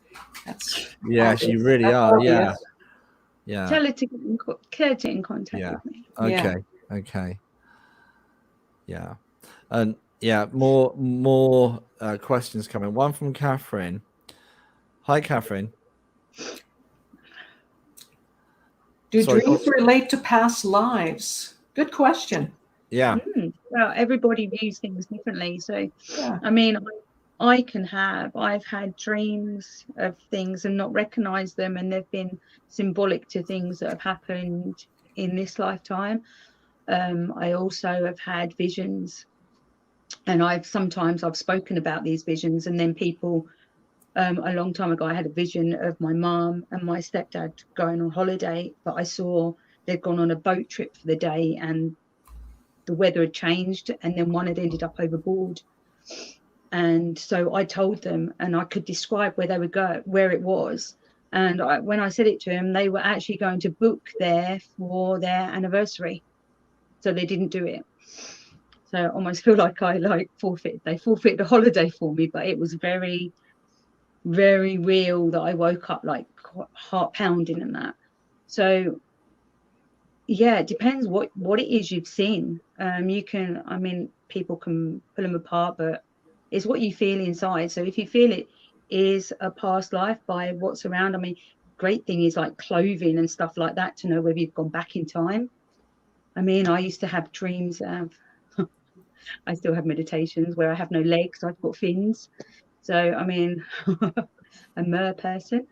That's yes, you really are. Obvious. Yeah. Tell her to get in contact with me. Okay. Yeah. And more questions coming. One from Catherine. Hi, Catherine. Do dreams relate to past lives? Good question. Yeah. Well, everybody views things differently. So, I mean, I've had dreams of things and not recognized them, and they've been symbolic to things that have happened in this lifetime. I also have had visions, and I've spoken about these visions, and then people, a long time ago, I had a vision of my mom and my stepdad going on holiday, but I saw they'd gone on a boat trip for the day, and the weather had changed, and then one had ended up overboard. And so I told them, and I could describe where they would go, where it was. And when I said it to them, they were actually going to book there for their anniversary. So they didn't do it. So I almost feel like they forfeited the holiday for me, but it was very, very real that I woke up like heart pounding and that. So yeah, it depends what it is you've seen. People can pull them apart, but it's what you feel inside. So if you feel it is a past life by what's around, I mean, great thing is like clothing and stuff like that to know whether you've gone back in time. I mean, I used to have dreams of, I still have meditations where I have no legs, I've got fins. So, I mean, a mer person.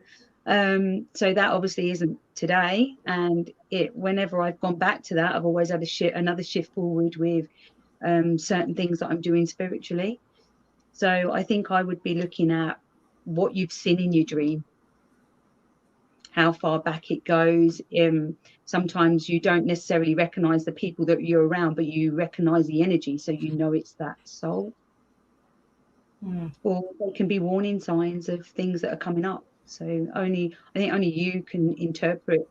So that obviously isn't today. And whenever I've gone back to that, I've always had another shift forward with certain things that I'm doing spiritually. So I think I would be looking at what you've seen in your dream, how far back it goes. Sometimes you don't necessarily recognize the people that you're around, but you recognize the energy, so you know it's that soul. Or they can be warning signs of things that are coming up. So I think only you can interpret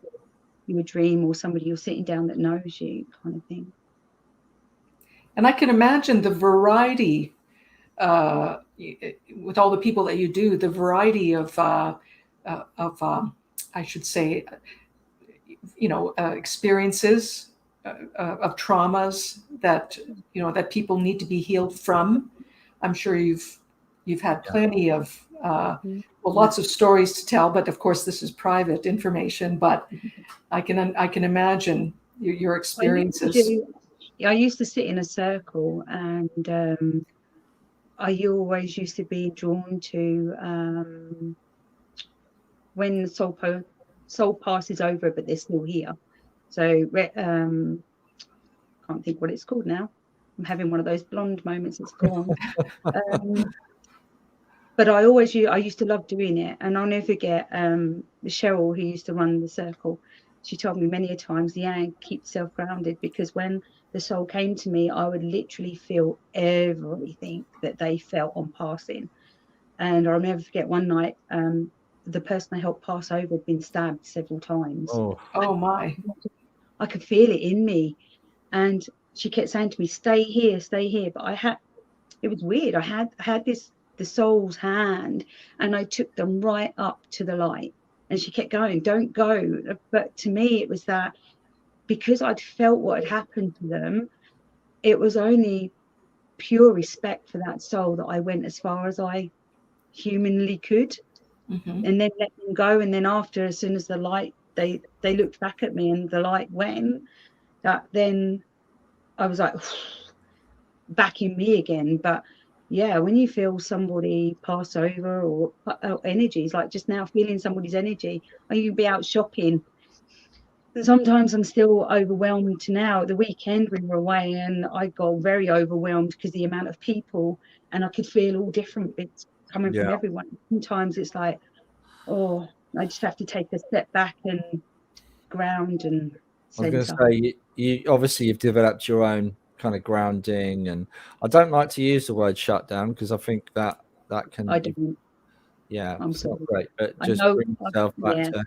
your dream, or somebody you're sitting down that knows you, kind of thing. And I can imagine the variety with all the people that you do, the variety of I should say, experiences of traumas that that people need to be healed from. I'm sure you've had plenty of lots of stories to tell, but of course this is private information. But I can imagine your experiences. I used to sit in a circle, and I always used to be drawn to when the soul passes over, but they're still here. So can't think what it's called now. I'm having one of those blonde moments. It's gone. But I used to love doing it, and I'll never forget Cheryl, who used to run the circle. She told me many a times, Leeann, keep yourself grounded, because when the soul came to me, I would literally feel everything that they felt on passing. And I'll never forget one night, the person I helped pass over had been stabbed several times. Oh my! I could feel it in me, and she kept saying to me, "Stay here, stay here." But it was weird. I had the soul's hand, and I took them right up to the light, and she kept going, "Don't go." But to me, it was that, because I'd felt what had happened to them, it was only pure respect for that soul that I went as far as I humanly could, and then let them go. And then after, as soon as the light, they looked back at me and the light went, that then I was like back in me again. But yeah, when you feel somebody pass over, or energies, like just now feeling somebody's energy, or you can be out shopping. And sometimes I'm still overwhelmed now. The weekend we were away, and I got very overwhelmed because the amount of people, and I could feel all different bits coming from everyone. Sometimes it's like, oh, I just have to take a step back and ground and I was going to say, you obviously you've developed your own kind of grounding, and I don't like to use the word shutdown because I think that can it's not great, but just bring yourself back to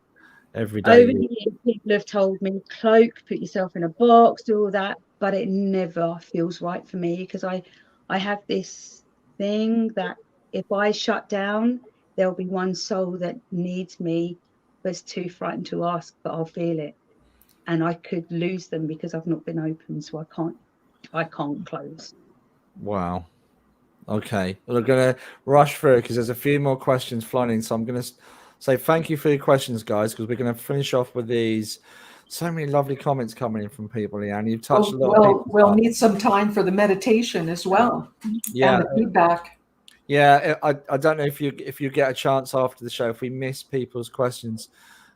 every day. Over the years, people have told me, cloak, put yourself in a box, do all that, but it never feels right for me, because I have this thing that if I shut down, there'll be one soul that needs me, but is too frightened to ask, but I'll feel it, and I could lose them because I've not been open, so I can't close. Wow. Okay, well, I'm going to rush through because there's a few more questions flying in, so I'm going to say thank you for your questions, guys, because we're going to finish off with these. So many lovely comments coming in from people, Leeann. You've touched a lot of people. We'll need some time for the meditation as well. Yeah, and the feedback. Yeah, I don't know if you get a chance after the show, if we miss people's questions,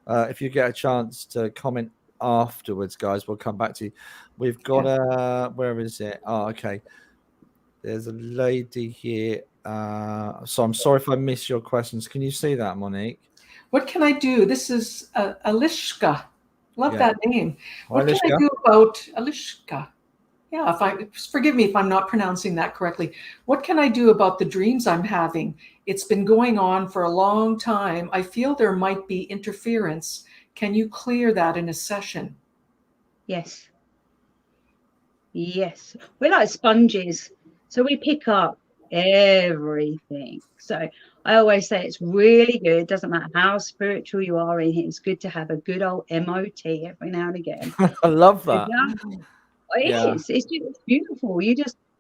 if you get a chance to comment afterwards, guys, we'll come back to you. We've got where is it? Oh, okay. There's a lady here. So I'm sorry if I miss your questions. Can you see that, Monique? What can I do? This is Alishka. Love that name. What Alishka? can I do about Alishka? Yeah, forgive me if I'm not pronouncing that correctly. What can I do about the dreams I'm having? It's been going on for a long time. I feel there might be interference. Can you clear that in a session? Yes. We're like sponges, so we pick up everything. So I always say it's really good. It doesn't matter how spiritual you are in here. It's good to have a good old MOT every now and again. I love that. It's beautiful.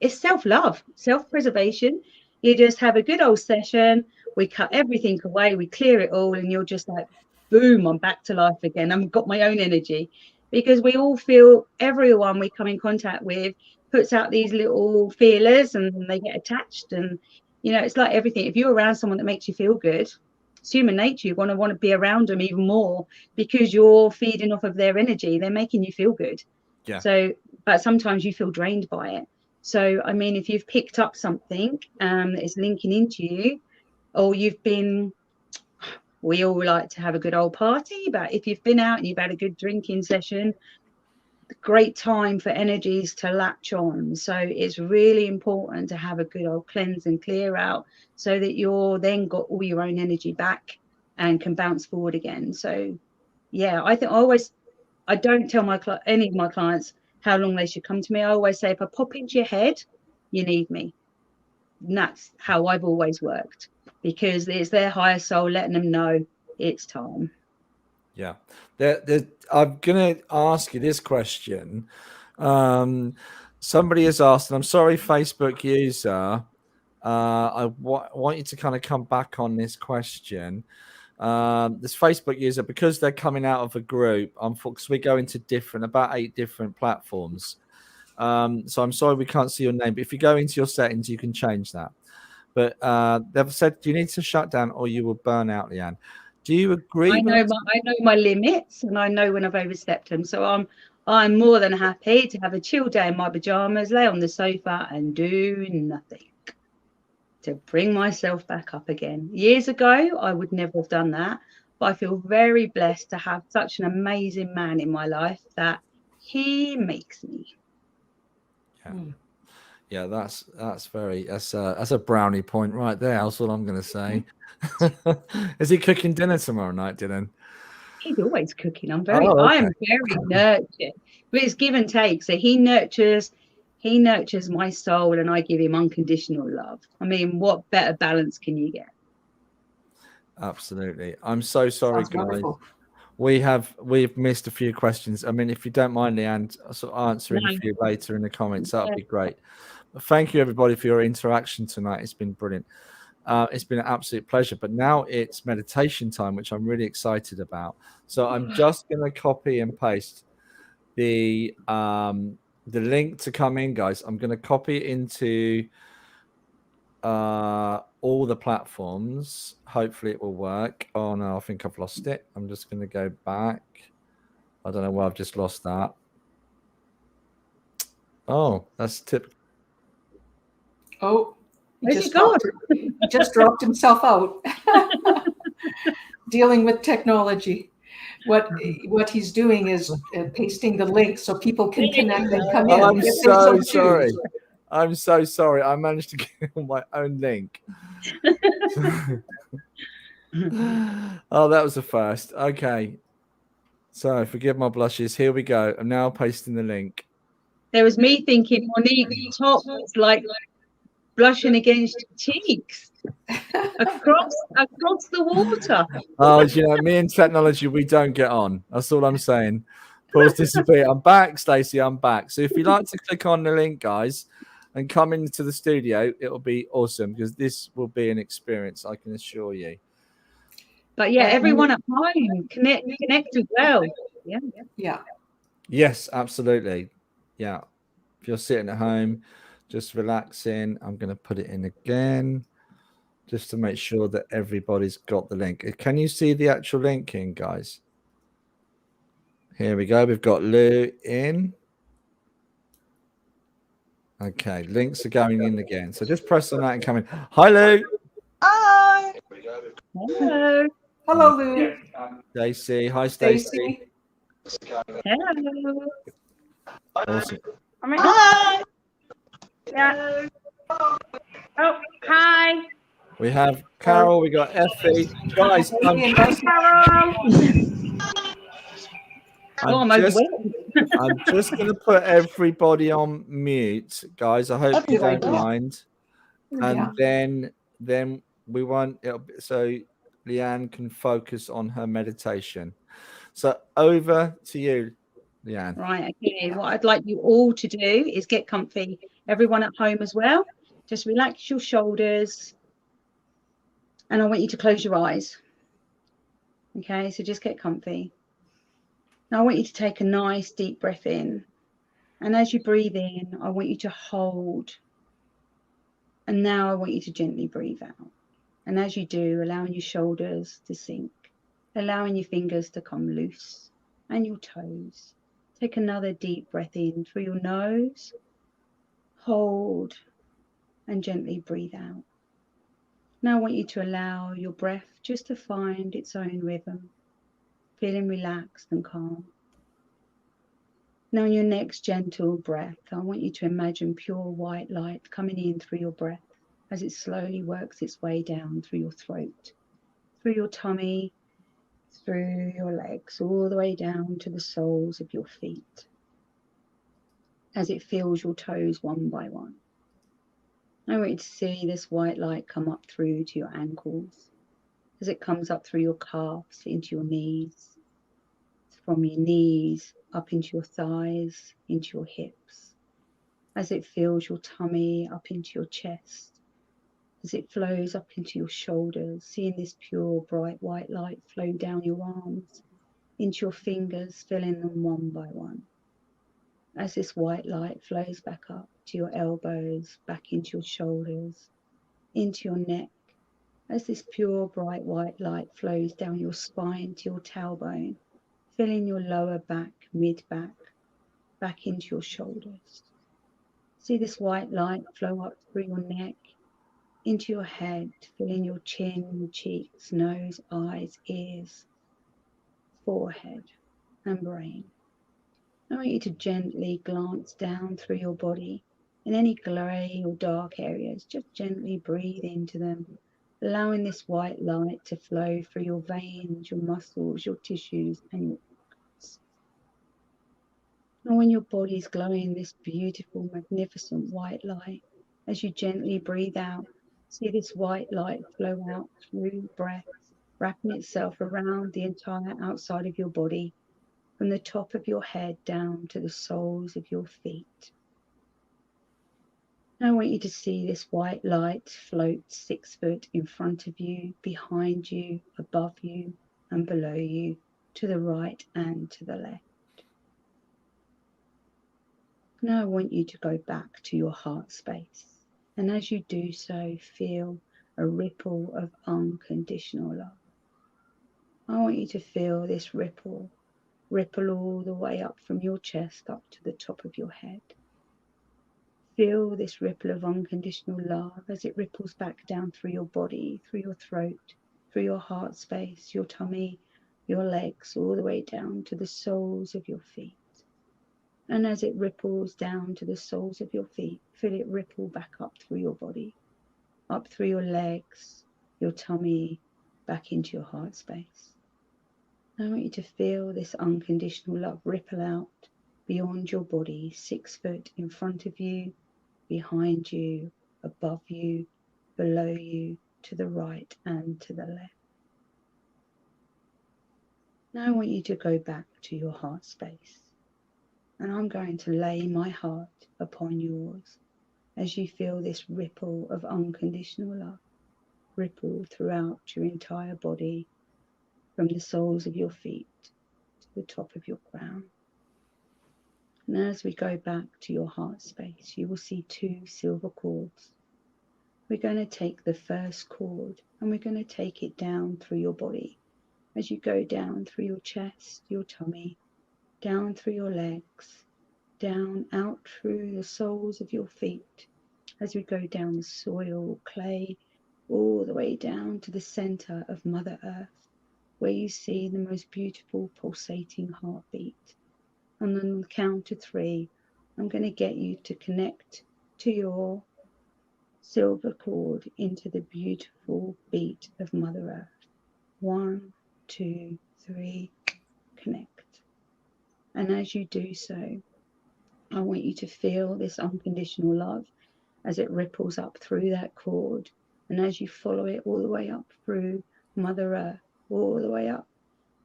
It's self-love, self-preservation. You just have a good old session. We cut everything away. We clear it all, and you're just like, boom, I'm back to life again. I've got my own energy, because we all feel, everyone we come in contact with puts out these little feelers and they get attached. And, you know, it's like everything. If you're around someone that makes you feel good, it's human nature. You want to be around them even more, because you're feeding off of their energy. They're making you feel good. Yeah. So, but sometimes you feel drained by it. So, I mean, if you've picked up something that is linking into you, or you've been, we all like to have a good old party, but if you've been out and you've had a good drinking session, great time for energies to latch on. So it's really important to have a good old cleanse and clear out, so that you're then got all your own energy back and can bounce forward again. So yeah, I think I don't tell any of my clients how long they should come to me. I always say, if I pop into your head, you need me. And that's how I've always worked, because it's their higher soul letting them know it's time. Yeah. I'm going to ask you this question. Somebody has asked, and I'm sorry, Facebook user, I want you to kind of come back on this question. This Facebook user, because they're coming out of a group, because we go into about 8 different platforms. So I'm sorry we can't see your name, but if you go into your settings, you can change that. But they've said you need to shut down or you will burn out, Leeann. Do you agree? I know my limits, and I know when I've overstepped them. So I'm more than happy to have a chill day in my pajamas, lay on the sofa and do nothing to bring myself back up again. Years ago, I would never have done that, but I feel very blessed to have such an amazing man in my life that he makes me. Yeah, that's a brownie point right there. That's all I'm going to say. Is he cooking dinner tomorrow night, Dylan? He's always cooking. I am very nurtured, but it's give and take. So he nurtures my soul, and I give him unconditional love. I mean, what better balance can you get? Absolutely. I'm so sorry, guys. We've missed a few questions. I mean, if you don't mind, Leeann, sort of answering a few later in the comments, that would be great. But thank you, everybody, for your interaction tonight. It's been brilliant. It's been an absolute pleasure. But now it's meditation time, which I'm really excited about. So I'm just going to copy and paste the link to come in, guys. I'm going to copy it into all the platforms. Hopefully it will work. Oh no, I think I've lost it. I'm just going to go back. I don't know why I've just lost that. Oh, that's tip. Oh, he just dropped himself out. Dealing with technology. What he's doing is pasting the link so people can connect and come in. I'm so sorry. I'm so sorry. I managed to get on my own link. Oh, that was a first. Okay. So forgive my blushes. Here we go. I'm now pasting the link. There was me thinking Monique's top was like blushing against your cheeks across the water. Oh, you know, me and technology, we don't get on. That's all I'm saying. Pause disappear. I'm back, Stacey. I'm back. So if you'd like to click on the link, guys, and come into the studio, it'll be awesome, because this will be an experience, I can assure you. But yeah, everyone at home connect as well. Yeah. Yes, absolutely. Yeah. If you're sitting at home, just relaxing, I'm going to put it in again, just to make sure that everybody's got the link. Can you see the actual link in, guys? Here we go. We've got Lou in. Okay, links are going in again. So just press on that and come in. Hi, Lou. Hi. Hello. Hello, Lou. Stacey. Hi, Stacey. Hello. Awesome. Hi. Yeah. Oh, hi. We have Carol. We got Effie. Guys, I'm just going to put everybody on mute, guys. I hope you don't mind. And then we won't. So Leeann can focus on her meditation. So over to you, Leeann. Right. Okay. What I'd like you all to do is get comfy. Everyone at home as well. Just relax your shoulders. And I want you to close your eyes. Okay, so just get comfy. Now I want you to take a nice deep breath in. And as you breathe in, I want you to hold. And now I want you to gently breathe out. And as you do, allowing your shoulders to sink, allowing your fingers to come loose and your toes. Take another deep breath in through your nose, hold, and gently breathe out. Now I want you to allow your breath just to find its own rhythm, feeling relaxed and calm. Now in your next gentle breath, I want you to imagine pure white light coming in through your breath as it slowly works its way down through your throat, through your tummy, through your legs, all the way down to the soles of your feet, as it fills your toes one by one. I want you to see this white light come up through to your ankles, as it comes up through your calves into your knees, from your knees up into your thighs, into your hips, as it fills your tummy up into your chest, as it flows up into your shoulders, seeing this pure bright white light flow down your arms, into your fingers, filling them one by one. As this white light flows back up to your elbows, back into your shoulders, into your neck, as this pure bright white light flows down your spine to your tailbone, filling your lower back, mid-back, back into your shoulders. See this white light flow up through your neck, into your head, filling your chin, cheeks, nose, eyes, ears, forehead, and brain. I want you to gently glance down through your body. In any grey or dark areas, just gently breathe into them, allowing this white light to flow through your veins, your muscles, your tissues, and your organs. And when your body's glowing this beautiful, magnificent white light, as you gently breathe out, see this white light flow out through breath, wrapping itself around the entire outside of your body, from the top of your head down to the soles of your feet. Now I want you to see this white light float 6 foot in front of you, behind you, above you, and below you, to the right and to the left. Now I want you to go back to your heart space. And as you do so, feel a ripple of unconditional love. I want you to feel this ripple all the way up from your chest up to the top of your head. Feel this ripple of unconditional love as it ripples back down through your body, through your throat, through your heart space, your tummy, your legs, all the way down to the soles of your feet. And as it ripples down to the soles of your feet, feel it ripple back up through your body, up through your legs, your tummy, back into your heart space. I want you to feel this unconditional love ripple out beyond your body, 6 foot in front of you, behind you, above you, below you, to the right and to the left. Now I want you to go back to your heart space. And I'm going to lay my heart upon yours as you feel this ripple of unconditional love ripple throughout your entire body, from the soles of your feet to the top of your crown. And as we go back to your heart space, you will see 2 silver cords. We're going to take the first cord and we're going to take it down through your body as you go down through your chest, your tummy, down through your legs, down out through the soles of your feet, as we go down the soil, clay, all the way down to the center of Mother Earth, where you see the most beautiful pulsating heartbeat. And on the count of 3, I'm going to get you to connect to your silver cord into the beautiful beat of Mother Earth. 1, 2, 3, connect. And as you do so, I want you to feel this unconditional love as it ripples up through that cord. And as you follow it all the way up through Mother Earth, all the way up,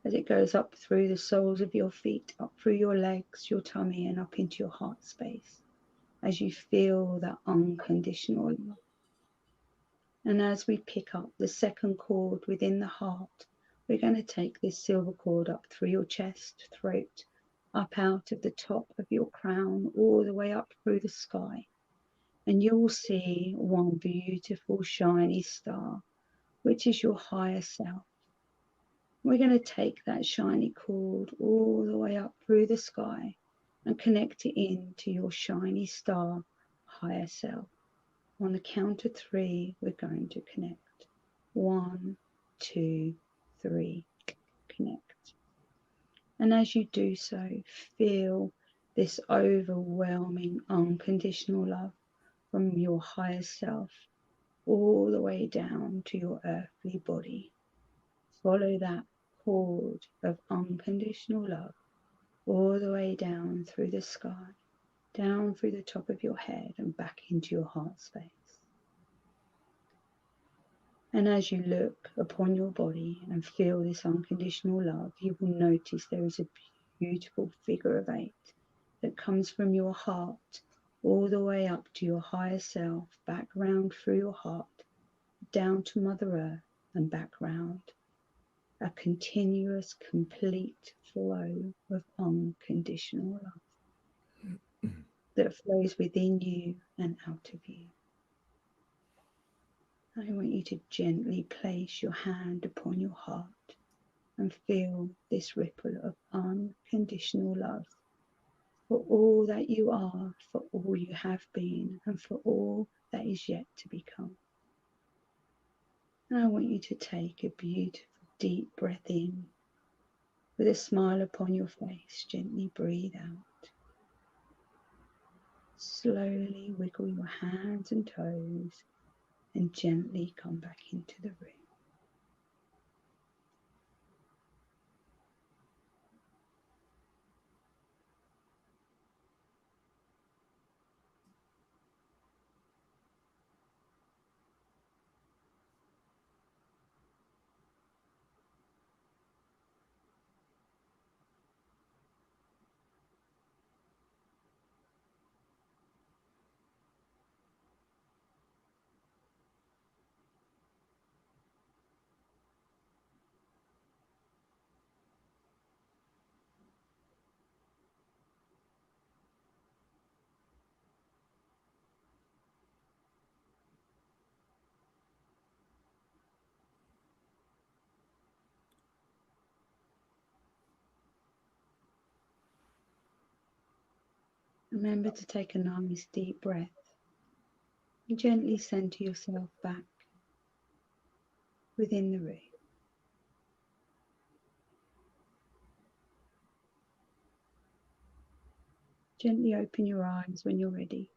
as it goes up through the soles of your feet, up through your legs, your tummy, and up into your heart space, as you feel that unconditional love. And as we pick up the second cord within the heart, We're going to take this silver cord up through your chest, throat, up out of the top of your crown, all the way up through the sky. And you will see one beautiful shiny star, which is your higher self. We're going to take that shiny cord all the way up through the sky and connect it into your shiny star, higher self. On the count of 3, we're going to connect. 1, 2, 3, connect. And as you do so, feel this overwhelming unconditional love from your higher self all the way down to your earthly body. Follow that cord of unconditional love all the way down through the sky, down through the top of your head and back into your heart space. And as you look upon your body and feel this unconditional love, you will notice there is a beautiful figure of 8 that comes from your heart all the way up to your higher self, back round through your heart, down to Mother Earth and back round. A continuous, complete flow of unconditional love that flows within you and out of you. I want you to gently place your hand upon your heart and feel this ripple of unconditional love for all that you are, for all you have been, and for all that is yet to become. And I want you to take a beautiful deep breath in. With a smile upon your face, gently breathe out. Slowly wiggle your hands and toes and gently come back into the room. Remember to take a nice deep breath and gently center yourself back within the room. Gently open your eyes when you're ready.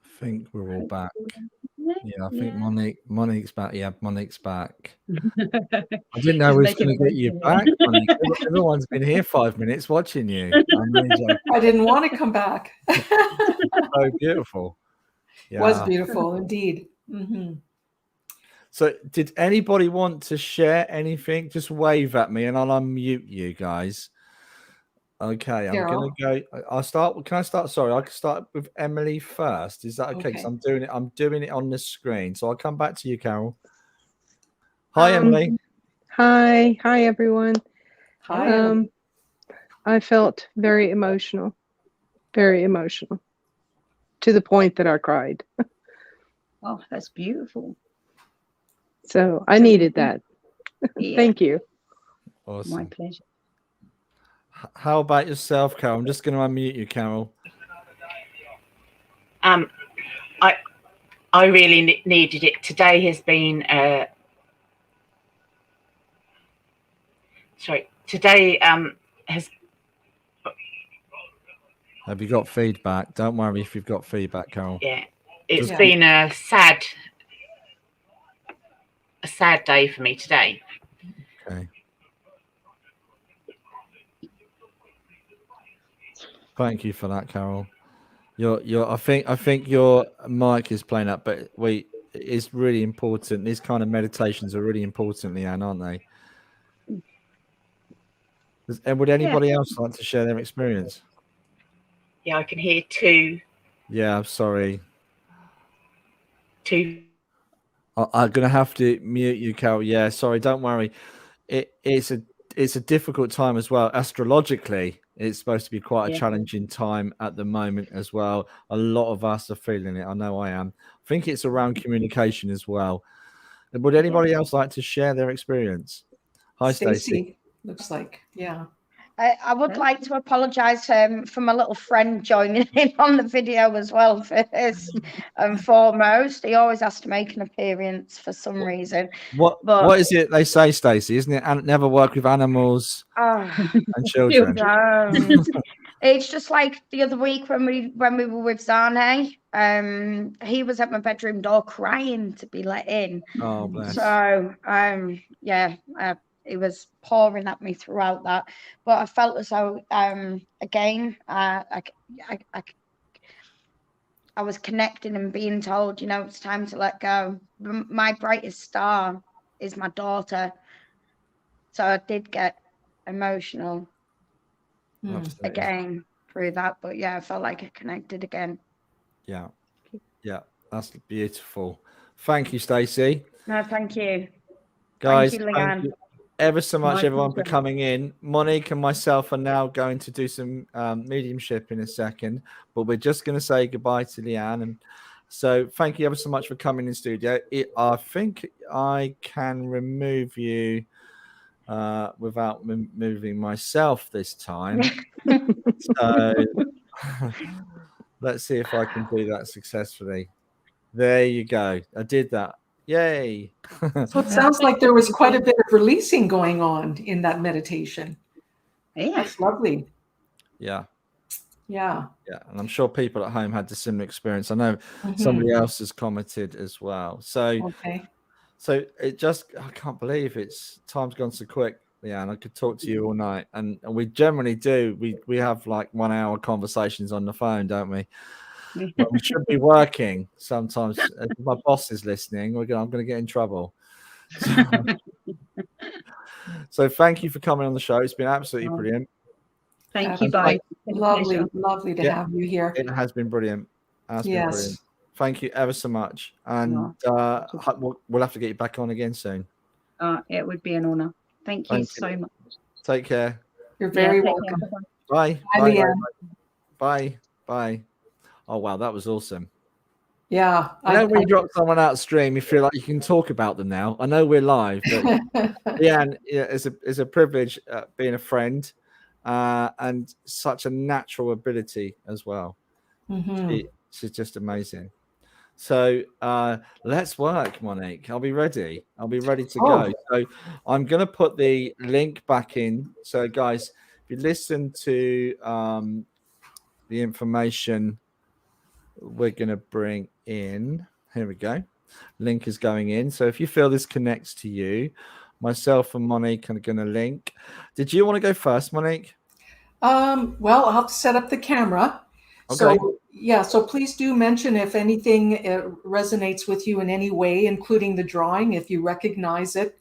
I think we're all back. Yeah, I think Yeah. Monique's back. Yeah, Monique's back. I didn't know we was going to get you back, Monique. Everyone's been here 5 minutes watching you. I didn't want to come back. So beautiful. Yeah. Was beautiful indeed. Mm-hmm. So did anybody want to share anything? Just wave at me and I'll unmute you guys. Okay, Carol? I'm gonna go. I'll start. Can I start? Sorry, I can start with Emily first. Is that okay? Because I'm doing it on the screen. So I'll come back to you, Carol. Hi, Emily. Hi everyone. Hi. I felt very emotional to the point that I cried. Oh, that's beautiful. So I needed that. Yeah. Thank you. Awesome. My pleasure. How about yourself, Carol? I'm just going to unmute you, Carol. I really needed it. Today has been today has. Have you got feedback? Don't worry if you've got feedback, Carol. Yeah, it's been a sad day for me today. Okay. Thank you for that, Carol. I think your mic is playing up, but is really important. These kind of meditations are really important, Leeann, aren't they? And would anybody else like to share their experience? Yeah, I can hear two. Yeah, I'm sorry. Two. I'm gonna have to mute you, Carol. Yeah, sorry. Don't worry. It's a difficult time as well. Astrologically, it's supposed to be quite a challenging time at the moment as well. A lot of us are feeling it. I know I am. I think it's around communication as well. Would anybody else like to share their experience? Hi, Stacey. Looks like, yeah. I would like to apologise for my little friend joining in on the video as well, first and foremost. He always has to make an appearance for some reason. What is it they say, Stacey? Isn't it? And never work with animals and children. It's just like the other week when we were with Zane. He was at my bedroom door crying to be let in. Oh, bless. So it was pouring at me throughout that, but I felt as though again I was connecting and being told, you know, it's time to let go. My brightest star is my daughter, so I did get emotional again through that, but yeah, I felt like I connected again. Yeah, that's beautiful. Thank you, Stacey. No, thank you, guys. Thank you, Leeann. Ever so much, everyone, for coming in. Monique and myself are now going to do some mediumship in a second, but we're just going to say goodbye to Leeann. And so thank you ever so much for coming in studio. I think I can remove you without moving myself this time. So let's see if I can do that successfully. There you go. I did that. Yay. So it sounds like there was quite a bit of releasing going on in that meditation. Yeah. That's lovely. Yeah. Yeah. Yeah. And I'm sure people at home had the similar experience. I know somebody else has commented as well. So, so it just, I can't believe time's gone so quick, Leeann. I could talk to you all night. And we generally do. We have like 1 hour conversations on the phone, don't we? But we should be working sometimes. If my boss is listening, I'm going to get in trouble. So thank you for coming on the show. It's been absolutely brilliant. Thank you, bye. Lovely to have you here. It has been brilliant. Brilliant. Thank you ever so much. And we'll have to get you back on again soon. It would be an honor. Thank you so much. Take care. You're very welcome. Bye. Bye. Bye. Bye. Oh, wow. That was awesome. Yeah. I know when you drop someone out stream, you feel like you can talk about them now. I know we're live, but Leeann, it's a privilege being a friend and such a natural ability as well. She's just amazing. So let's work, Monique. I'll be ready. To go. So I'm going to put the link back in. So, guys, if you listen to the information we're going to bring in, here we go. Link is going in. So if you feel this connects to you, myself and Monique are going to link. Did you want to go first, Monique? Well, I'll have to set up the camera. Okay. So please do mention if anything resonates with you in any way, including the drawing, if you recognize it.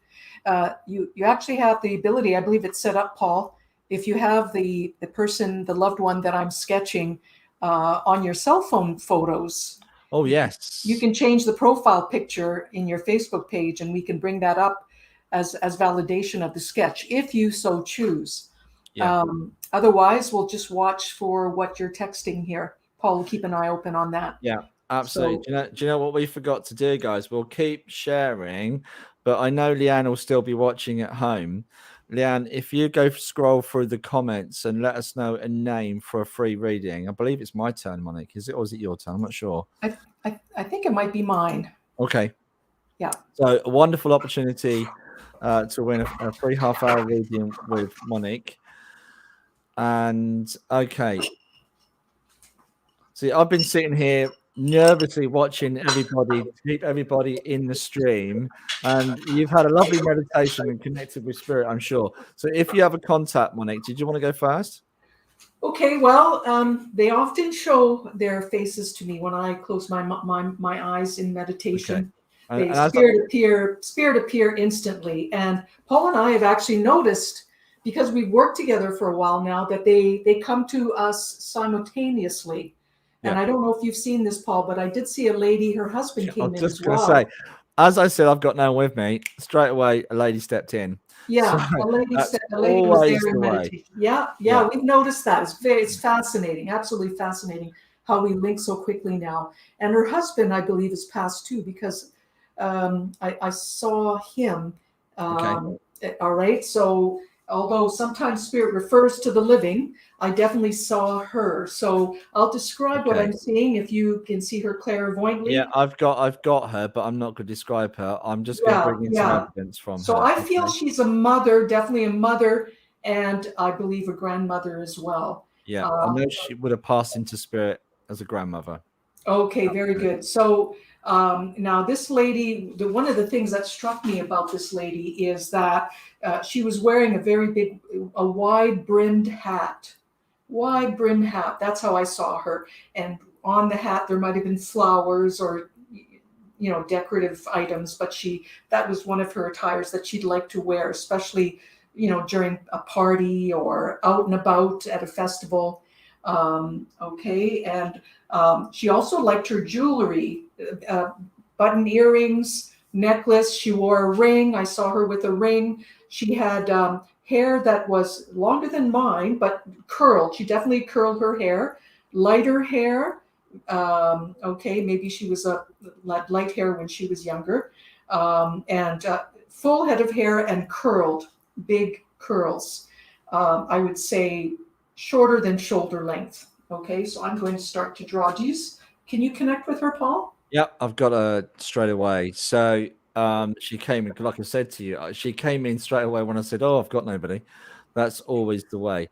You actually have the ability, I believe it's set up, Paul, if you have the person, the loved one that I'm sketching on your cell phone photos. Oh, yes. You can change the profile picture in your Facebook page, and we can bring that up as validation of the sketch, if you so choose. Yeah. Otherwise, we'll just watch for what you're texting here. Paul will keep an eye open on that. Yeah, absolutely. Do you know what we forgot to do, guys? We'll keep sharing, but I know Leeann will still be watching at home. Leeann, if you go scroll through the comments and let us know a name for a free reading. I believe it's my turn, Monique. Is it, or is it your turn? I'm not sure. I think it might be mine. Okay. Yeah. So a wonderful opportunity to win a free half-hour reading with Monique. And okay. See, I've been sitting here nervously watching everybody, keep everybody in the stream, and you've had a lovely meditation and connected with spirit, I'm sure. So if you have a contact, Monique, did you want to go first? Okay, well, they often show their faces to me when I close my eyes in meditation. They spirit appear instantly. And Paul and I have actually noticed, because we've worked together for a while now, that they come to us simultaneously. Yeah. And I don't know if you've seen this, Paul, but I did see a lady, her husband came in as well. Say, as I said, I've got no one with me. Straight away, a lady stepped in. Yeah, so a lady was there in meditation. Yeah, we've noticed that. It's fascinating, absolutely fascinating how we link so quickly now. And her husband, I believe, is passed too, because I saw him. Okay. All right. So although sometimes spirit refers to the living, I definitely saw her. So I'll describe what I'm seeing, if you can see her clairvoyantly. Yeah, I've got her, but I'm not going to describe her. I'm just going to bring in some evidence from her. So I feel she's a mother, definitely a mother, and I believe a grandmother as well. Yeah, I know she would have passed into spirit as a grandmother. Okay, very good. So now this lady, one of the things that struck me about this lady is that she was wearing a wide-brimmed hat. Wide-brimmed hat. That's how I saw her. And on the hat, there might have been flowers or, decorative items, but that was one of her attires that she'd like to wear, especially, during a party or out and about at a festival. Okay. And she also liked her jewelry, button earrings, necklace. She wore a ring. I saw her with a ring. She had hair that was longer than mine, but curled. She definitely curled her hair, lighter hair. Okay, maybe she was a light hair when she was younger, and full head of hair and curled, big curls. I would say shorter than shoulder length. Okay, so I'm going to start to draw. Can you connect with her, Paul? Yeah, I've got her straight away. So she came in, like I said to you, she came in straight away when I said, "Oh, I've got nobody." That's always the way.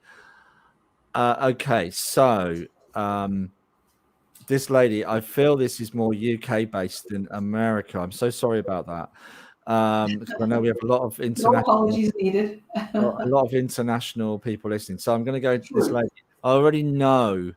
Okay, so this lady, I feel this is more UK based than America. I'm so sorry about that. Because I know we have a lot of international. No apologies needed. A lot of international people listening. So I'm going to go to this lady. I already know.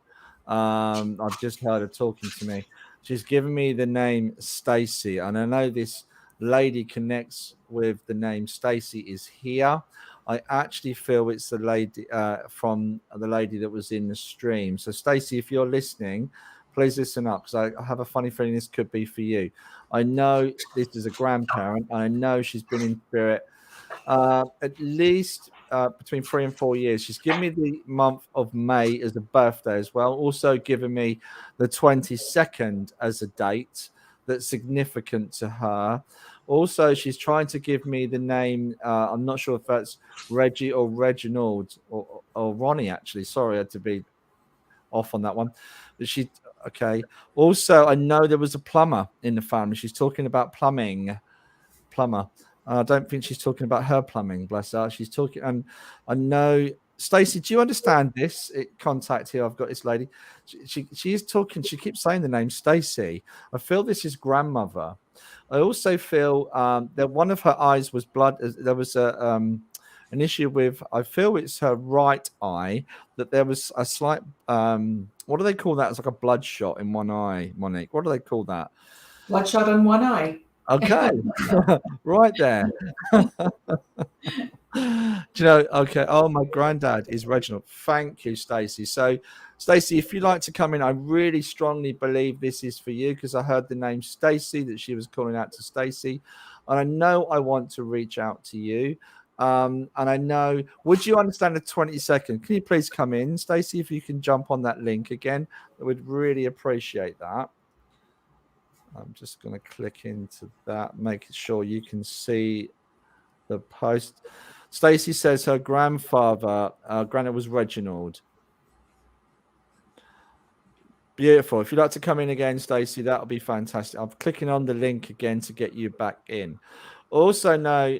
I've just heard her talking to me. She's given me the name Stacy, and I know this lady connects with the name Stacy is here. I actually feel it's the lady from the lady that was in the stream. So Stacy, if you're listening, please listen up, because I have a funny feeling this could be for you. I know this is a grandparent. I know she's been in spirit at least between 3 and 4 years. She's given me the month of May as a birthday as well. Also given me the 22nd as a date that's significant to her. Also, she's trying to give me the name. I'm not sure if that's Reggie or Reginald or Ronnie, actually. Sorry, I had to be off on that one. But okay. Also, I know there was a plumber in the family. She's talking about plumbing. Plumber. I don't think she's talking about her plumbing, bless her. She's talking, and I know, Stacey, do you understand this contact here? I've got this lady. She is talking. She keeps saying the name Stacey. I feel this is grandmother. I also feel that one of her eyes was blood. There was an issue with, I feel it's her right eye, that there was a slight, what do they call that? It's like a bloodshot in one eye, Monique. What do they call that? Bloodshot in one eye. Okay, right there. Do you know? Okay. Oh, my granddad is Reginald. Thank you, Stacey. So, Stacey, if you'd like to come in, I really strongly believe this is for you, because I heard the name Stacey, that she was calling out to Stacey, and I know I want to reach out to you. And I know, would you understand the 20-second? Can you please come in, Stacey? If you can jump on that link again, I would really appreciate that. I'm just going to click into that, making sure you can see the post. Stacey says her grandfather, granddad was Reginald. Beautiful. If you'd like to come in again, Stacey, that would be fantastic. I'm clicking on the link again to get you back in. Also, know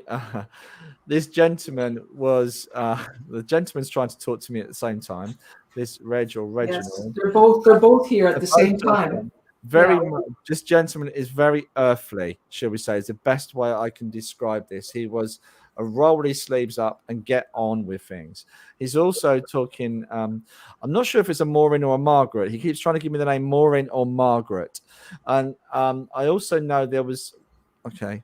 this gentleman was the gentleman's trying to talk to me at the same time. This Reg or Reginald. Yes, they're both here at the same time. Very much, this gentleman is very earthly, shall we say, is the best way I can describe this. He was a roll his sleeves up and get on with things. He's also talking, I'm not sure if it's a Maureen or a Margaret. He keeps trying to give me the name Maureen or Margaret. And I also know there was Okay.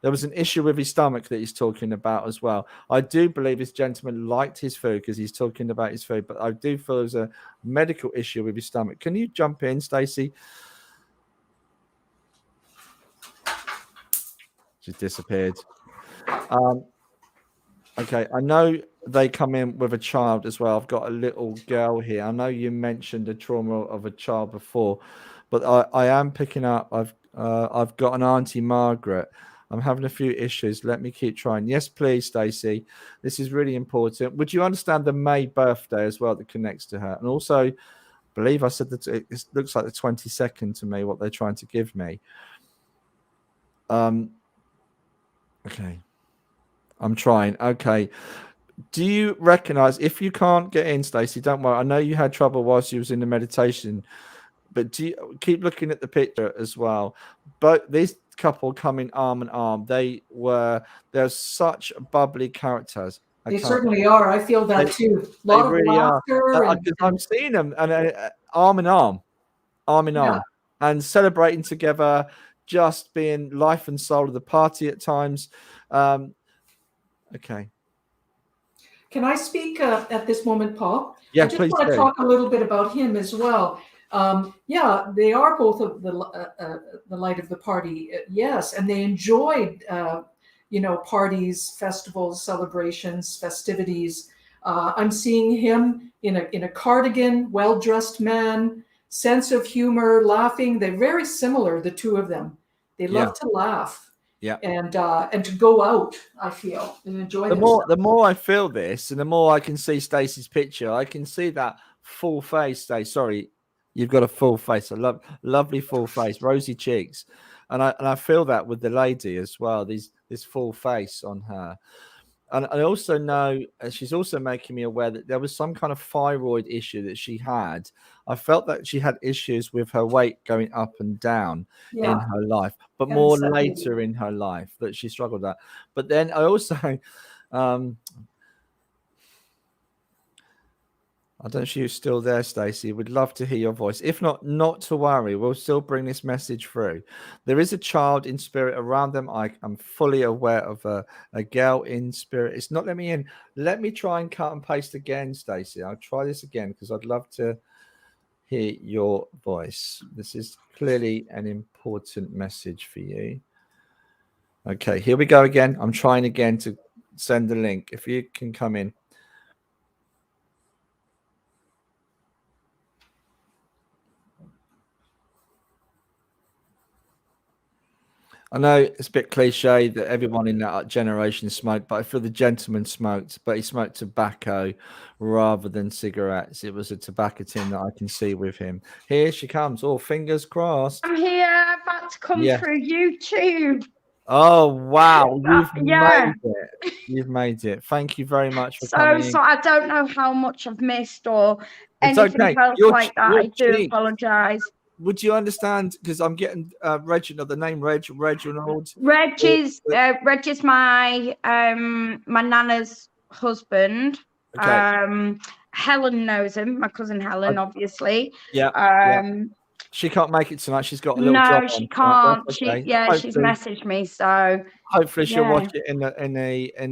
There was an issue with his stomach that he's talking about as well. I do believe this gentleman liked his food because he's talking about his food, but I do feel there's a medical issue with his stomach. Can you jump in, Stacey? She's disappeared. Okay, I know they come in with a child as well. I've got a little girl here. I know you mentioned the trauma of a child before, but I am picking up. I've got an Auntie Margaret. I'm having a few issues. Let me keep trying. Yes, please, Stacey. This is really important. Would you understand the May birthday as well that connects to her? And also, I believe I said that it looks like the 22nd to me, what they're trying to give me. Okay. I'm trying. Okay. Do you recognize, if you can't get in, Stacey, don't worry. I know you had trouble whilst you was in the meditation, but do you keep looking at the picture as well? But this couple coming arm in arm, they're such bubbly characters. They certainly are. I feel that too. A lot of really laughter. I'm seeing them and arm in arm, and celebrating together, just being life and soul of the party at times. Okay. Can I speak at this moment, Paul? Yeah, I just please want to do. talk a little bit about him as well. Yeah, they are both of the light of the party. Yes, and they enjoyed, parties, festivals, celebrations, festivities. I'm seeing him in a cardigan, well-dressed man, sense of humor, laughing. They're very similar, the two of them. They love to laugh. Yeah, and to go out, I feel, and enjoy the more I feel this, and the more I can see Stacey's picture, I can see that full face. Sorry, you've got a full face, a lovely full face, rosy cheeks, and I feel that with the lady as well. This full face on her, and I also know she's also making me aware that there was some kind of thyroid issue that she had. I felt that she had issues with her weight going up and down in her life, but more later in her life that she struggled with that. But then I also, I don't know if you're still there, Stacey. We'd love to hear your voice. If not, not to worry. We'll still bring this message through. There is a child in spirit around them. I'm fully aware of a girl in spirit. It's not letting me in. Let me try and cut and paste again, Stacey. I'll try this again because I'd love to hear your voice. This is clearly an important message for you. Okay, here we go again. I'm trying again to send the link. If you can come in. I know it's a bit cliche that everyone in that generation smoked, but I feel the gentleman smoked, but he smoked tobacco rather than cigarettes. It was a tobacco tin that I can see with him. Here she comes. Oh, fingers crossed. I'm here, about to come through YouTube. Oh, wow. Made it. You've made it. Thank you very much for coming. So I don't know how much I've missed or anything else like that. I do apologise. Would you understand? Because I'm getting Reginald, the name Reginald. Reg is my my nana's husband. Okay. Helen knows him, my cousin Helen, obviously. Yeah. She can't make it tonight. She's got a little job. No, she can't. Okay. She's messaged me, so hopefully she'll watch it in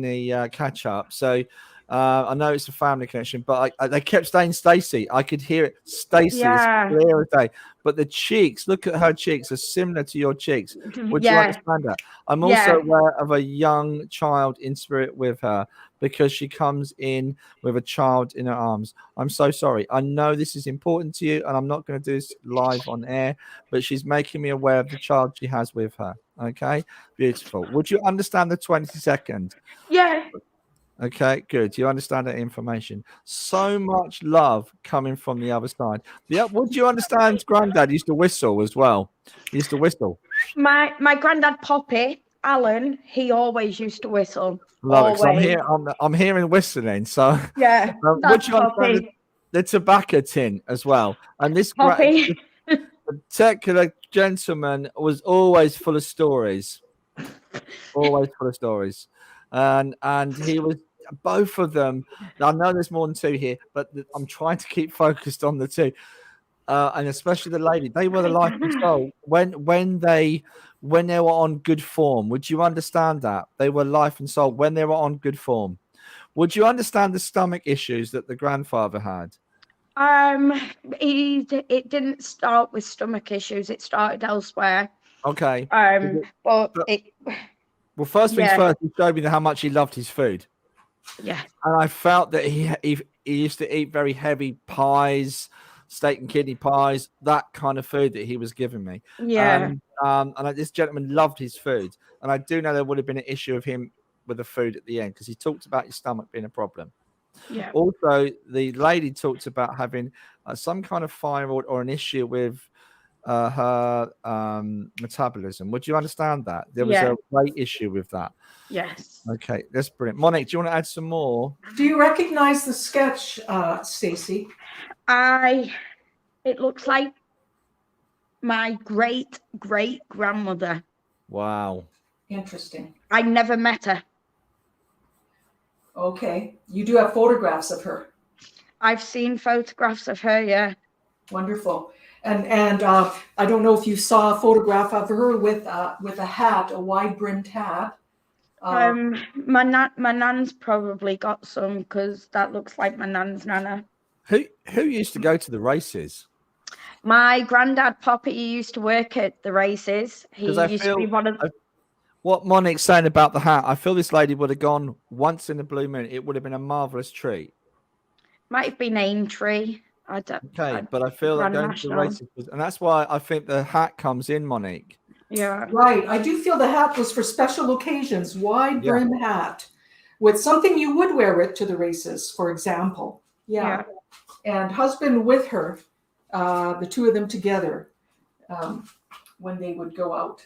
the catch up. So I know it's a family connection, but they kept saying Stacey. I could hear it. Stacey, it's clear as day. But the cheeks, look at her cheeks, are similar to your cheeks. Would you understand that? I'm also aware of a young child in spirit with her because she comes in with a child in her arms. I'm so sorry. I know this is important to you, and I'm not going to do this live on air, but she's making me aware of the child she has with her. Okay? Beautiful. Would you understand the 22nd? Yeah. Okay, good. You understand that information. So much love coming from the other side. Would you understand Granddad used to whistle as well? He used to whistle. My granddad Poppy, Alan, he always used to whistle. Love it. I'm hearing whistling. So yeah, would you understand the tobacco tin as well? And this particular gentleman was always full of stories. Always full of stories. And he was both of them. I know there's more than two here, but I'm trying to keep focused on the two. and especially the lady, they were the life and soul when they were on good form. Would you understand that they were life and soul when they were on good form? Would you understand the stomach issues that the grandfather had? It didn't start with stomach issues. It started elsewhere. Okay. But well, first things Yeah. first, he showed me how much he loved his food. yeah, And I felt that he used to eat very heavy pies, steak and kidney pies, that kind of food that he was giving me. yeah, And this gentleman loved his food. And I do know there would have been an issue of him with the food at the end because he talked about his stomach being a problem. yeah. Also, the lady talked about having some kind of thyroid or an issue with her metabolism. Would you understand that? There was Yeah. a weight issue with that. Yes. Okay, that's brilliant. Monique, do you want to add some more? Do you recognize the sketch, Stacey? It looks like my great grandmother. Wow. Interesting. I never met her. Okay. You do have photographs of her. I've seen photographs of her. Yeah. Wonderful. And I don't know if you saw a photograph of her with a hat, a wide-brimmed hat. My nan's probably got some because that looks like my nan's nana. Who used to go to the races? My granddad Poppy used to work at the races. He 'Cause I used to be feel- one of What Monique's saying about the hat, I feel this lady would have gone once in a blue moon. It would have been a marvelous treat. might have been Aintree. I don't. Okay, but I feel like Grand going to the National. races, and that's why I think the hat comes in, Monique. Yeah. Right. I do feel the hat was for special occasions, wide Yeah. brim hat with something you would wear it to the races, for example. Yeah. And husband with her, the two of them together, when they would go out.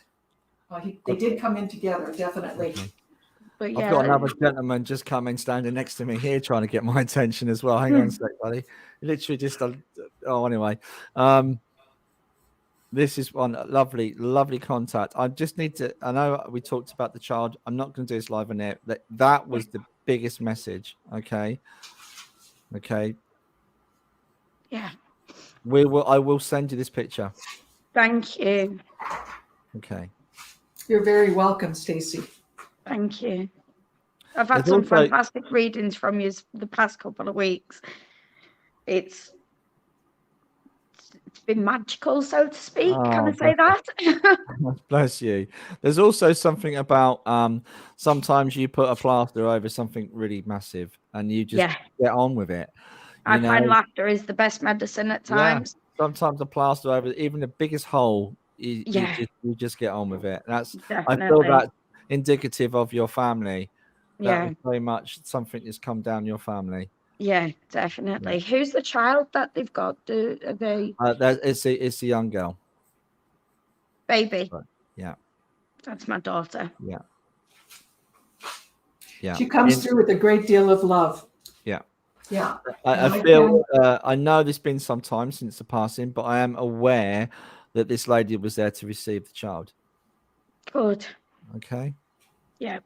They did come in together, definitely. Okay. But I've yeah. got another gentleman just coming standing next to me here trying to get my attention as well. Hang on a sec, buddy. Literally just anyway. This is one lovely contact. I just need to, I know we talked about the child. I'm not going to do this live on air. That was the biggest message. Okay. Yeah. I will send you this picture. Thank you. Okay. You're very welcome, Stacey. Thank you. I've had There's some also- fantastic readings from you the past couple of weeks. It's been magical, so to speak. Can I Oh, say that? Bless you. There's also something about sometimes you put a plaster over something really massive and you just Yeah. get on with it. I You find know? laughter is the best medicine at Yeah. times. Sometimes a plaster over even the biggest hole, you just get on with it. I feel Definitely. that's indicative of your family. That Yeah. was very much something that's come down your family. Yeah, definitely. Who's the child that they've got? Are they It's a young girl. baby? Right. Yeah. That's my daughter. Yeah. Yeah. She comes through with a great deal of love. Yeah. Yeah. I feel I know there's been some time since the passing, but I am aware that this lady was there to receive the child. Good. Okay. Yeah.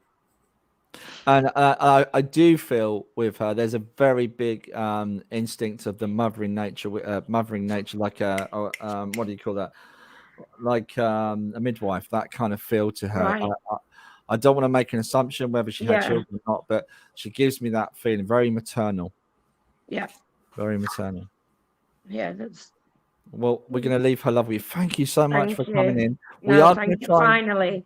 And I do feel with her, there's a very big instinct of the mothering nature, like what do you call that? Like a midwife, that kind of feel to her. Right. I don't want to make an assumption whether she had Yeah. children or not, but she gives me that feeling, very maternal. Yeah. Very maternal. Yeah. That's. Well, we're going to leave her love with you. Thank you so much Thank for coming you. in. No, We are thank going to you. try Finally.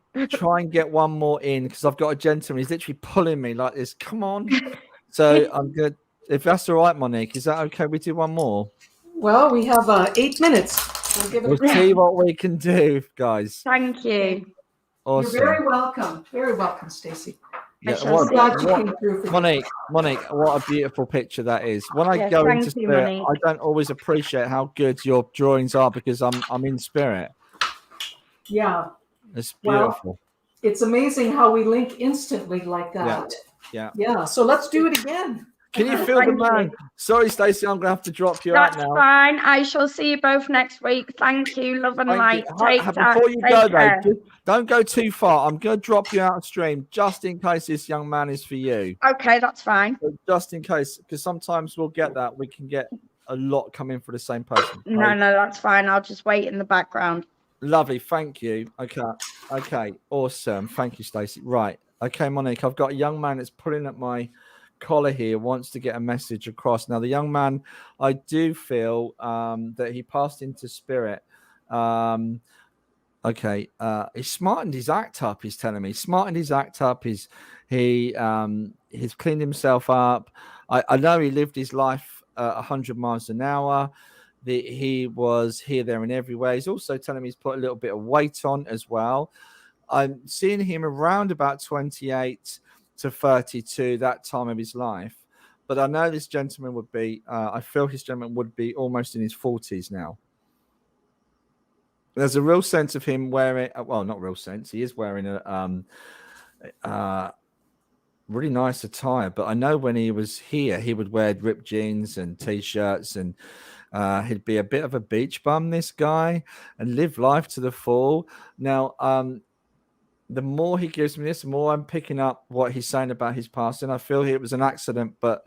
and get one more in because I've got a gentleman. He's literally pulling me like this. Come on. So I'm good. If that's all right, Monique, is that okay? We do one more. Well, we have 8 minutes. We'll give it We'll see what we can do, guys. Thank you. Awesome. You're very welcome. Very welcome, Stacey. Yeah, shall what- see. Glad you what- came through for Monique, what a beautiful picture that is. When I Yes, go thank into you, spirit, Monique. I don't always appreciate how good your drawings are because I'm in spirit. Yeah. It's Well, beautiful. It's amazing how we link instantly like that. Yeah. Yeah. So let's do it again. Can you feel the Thank you. man? Sorry, Stacey, I'm gonna have to drop you out That's now. fine. I shall see you both next week. Thank you. Love and Thank light. you. Take Before you take go though, care. just don't go too far. I'm gonna drop you out of stream just in case this young man is for you. Okay, that's fine. So just in case, because sometimes we'll get that. We can get a lot coming for the same person. No, Right? no, that's fine. I'll just wait in the background. Lovely, thank you. Okay, awesome. Thank you, Stacey. Right, okay, Monique, I've got a young man that's pulling at my collar here, wants to get a message across. Now, the young man, I do feel that he passed into spirit. Okay, he smartened his act up. He's telling me he smartened his act up. He's cleaned himself up. I know he lived his life 100 miles an hour. He was here, there, and everywhere. He's also telling me he's put a little bit of weight on as well. I'm seeing him around about 28 to 32, that time of his life. But I know this gentleman would be, I feel his gentleman would be almost in his 40s now. There's a real sense of him wearing, well, not real sense. He is wearing a really nice attire. But I know when he was here, he would wear ripped jeans and T-shirts, and he'd be a bit of a beach bum, this guy, and live life to the full. Now, the more he gives me this, the more I'm picking up what he's saying about his past. And I feel it was an accident, but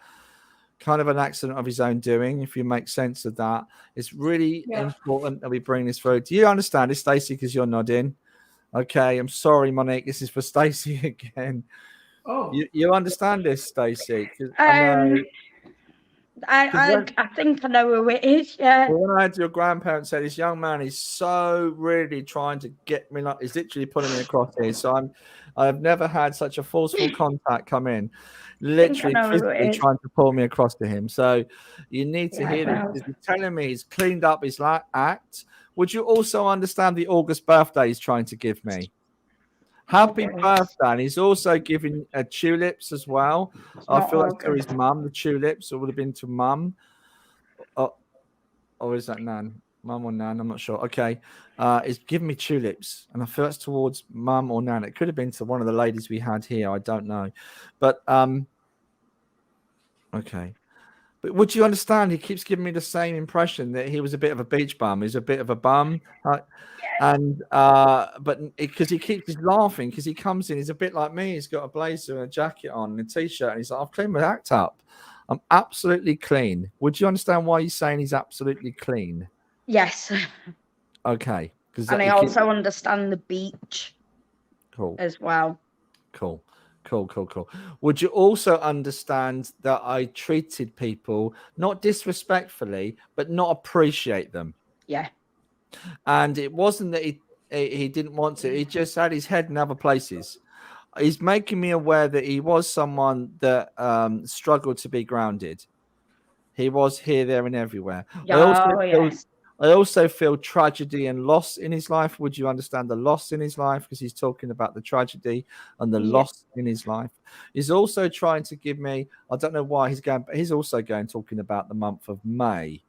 kind of an accident of his own doing, if you make sense of that. It's really important that we bring this through. Do you understand this, Stacey? Because you're nodding. Okay, I'm sorry, Monique. This is for Stacey again. Oh, You understand this, Stacey? I think I know who it is. Yeah. Well, when I had your grandparents say this young man is so really trying to get me, like he's literally pulling me across here. So I've never had such a forceful contact come in, literally physically trying to pull me across to him. So you need to hear this. He's telling me he's cleaned up his act. Would you also understand the August birthday he's trying to give me? Happy birthday. And he's also giving tulips as well. I feel like to his mum, the tulips, or would have been to mum. Or is that Nan? Mum or Nan? I'm not sure. Okay. He's giving me tulips. And I feel that's towards mum or Nan. It could have been to one of the ladies we had here. I don't know. But, okay. But would you understand? He keeps giving me the same impression that he was a bit of a beach bum. He's a bit of a bum. And but because he keeps laughing, because he comes in, he's a bit like me. He's got a blazer and a jacket on and a t-shirt, and he's like, I've cleaned my act up. I'm absolutely clean. Would you understand why he's saying he's absolutely clean? Yes. Okay. And I also understand the beach. Cool. As well. Cool. Would you also understand that I treated people not disrespectfully, but not appreciate them? Yeah. And it wasn't that he didn't want to. He just had his head in other places. He's making me aware that he was someone that struggled to be grounded. He was here, there, and everywhere. I also feel tragedy and loss in his life. Would you understand the loss in his life? Because he's talking about the tragedy and the loss in his life. He's also trying to give me, I don't know why he's going, but he's also going talking about the month of May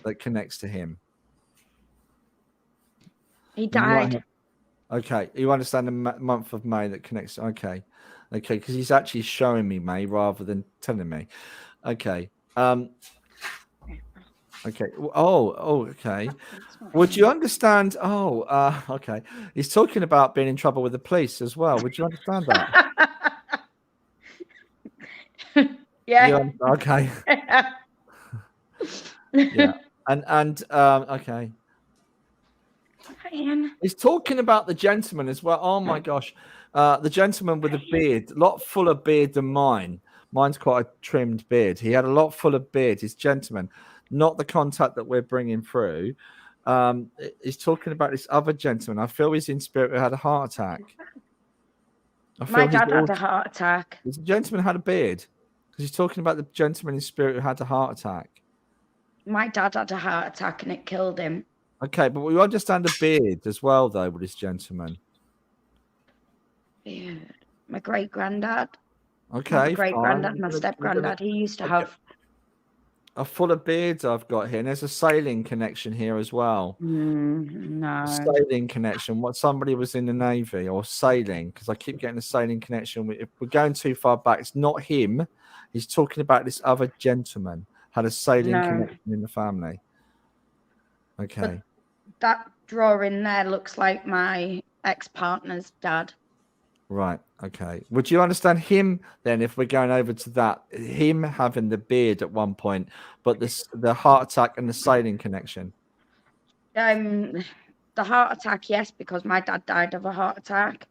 that connects to him. He died. Okay, you understand the month of May that connects. Okay, because he's actually showing me May rather than telling me. Okay. Okay. Okay. Would you understand? Okay. He's talking about being in trouble with the police as well. Would you understand that? Yeah. Okay. Yeah. And okay. He's talking about the gentleman as well. Oh my gosh. The gentleman with the beard, a lot fuller beard than mine. Mine's quite a trimmed beard. He had a lot fuller beard, his gentleman, not the contact that we're bringing through. He's talking about this other gentleman. I feel he's in spirit who had a heart attack. My dad had a heart attack. The gentleman had a beard. Because he's talking about the gentleman in spirit who had a heart attack. My dad had a heart attack and it killed him. Okay, but we understand the beard as well, though, with this gentleman. Beard. My great granddad. Okay. My great granddad, my step granddad. He used to have a full of beards I've got here, and there's a sailing connection here as well. No. Sailing connection. What somebody was in the Navy or sailing, because I keep getting a sailing connection. If we're going too far back, it's not him. He's talking about this other gentleman had a sailing connection in the family. Okay. But that drawing there looks like my ex-partner's dad. Right. Okay. Would you understand him then if we're going over to that? Him having the beard at one point, but the heart attack and the sailing connection. The heart attack, yes, because my dad died of a heart attack.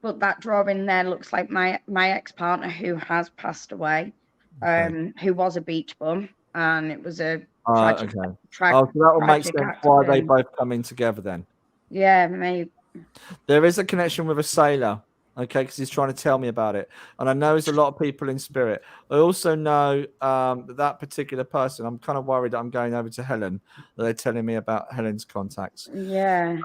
But that drawing there looks like my ex-partner who has passed away, who was a beach bum, and it was a tragic, Okay. So that will make sense why they both come in together then. Yeah, maybe. There is a connection with a sailor, okay, because he's trying to tell me about it. And I know there's a lot of people in spirit. I also know that particular person, I'm kind of worried that I'm going over to Helen, that they're telling me about Helen's contacts. Yeah.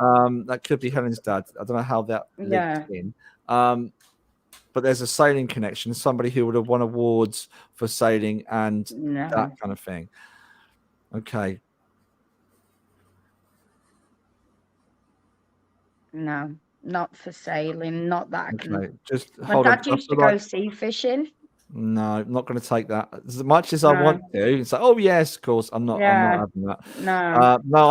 That could be Helen's dad. I don't know how that linked in. But there's a sailing connection, somebody who would have won awards for sailing and that kind of thing. Okay. No, not for sailing. Not that I can. Okay. Just My hold on. dad used to go sea fishing. No, I'm not going to take that. As much as I want to, it's like, oh yes, of course. I'm not having that. No,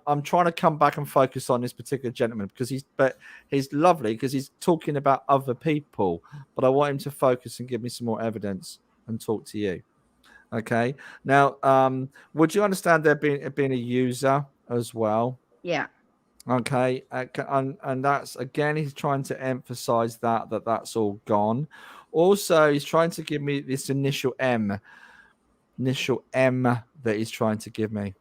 I'm trying to come back and focus on this particular gentleman because he's lovely because he's talking about other people, but I want him to focus and give me some more evidence and talk to you. Okay. Now, would you understand there being a user as well? Yeah. Okay, and that's again, he's trying to emphasize that's all gone. Also, he's trying to give me this initial M that he's trying to give me.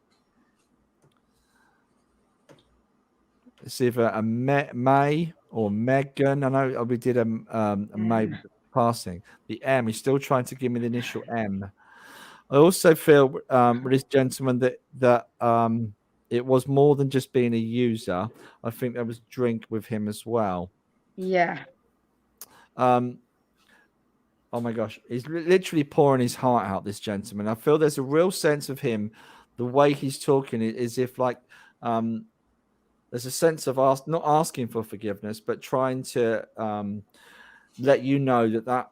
It's either a May or Megan. I know we did a May passing. The M, he's still trying to give me the initial M. I also feel with this gentleman that it was more than just being a user. I think there was drink with him as well. Yeah. Oh my gosh, he's literally pouring his heart out, this gentleman. I feel there's a real sense of him. The way he's talking is if like there's a sense of not asking for forgiveness, but trying to let you know that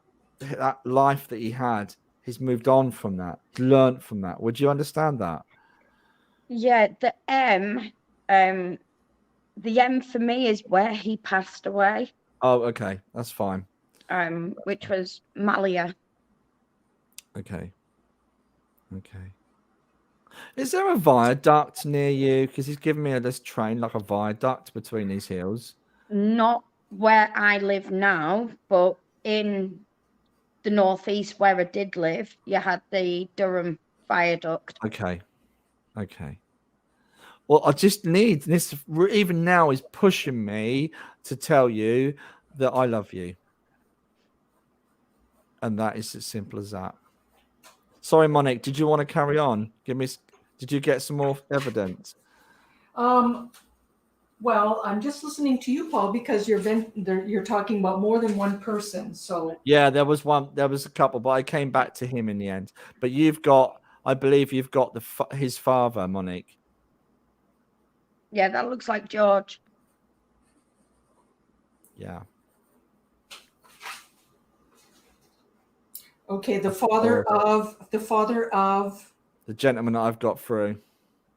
life that he had, he's moved on from that, learned from that. Would you understand that? Yeah, the M for me is where he passed away. Oh, okay, that's fine. Which was Malia. Okay. Is there a viaduct near you? Because he's giving me this train like a viaduct between these hills. Not where I live now, but in the northeast where I did live, you had the Durham viaduct. Okay. Well, I just need this. Even now, is pushing me to tell you that I love you, and that is as simple as that. Sorry, Monique. Did you want to carry on? Did you get some more evidence? Well, I'm just listening to you, Paul, because you're talking about more than one person. So yeah, there was a couple, but I came back to him in the end. But I believe you've got his father, Monique. Yeah, that looks like George. Yeah. Okay, the father of the gentleman that I've got through.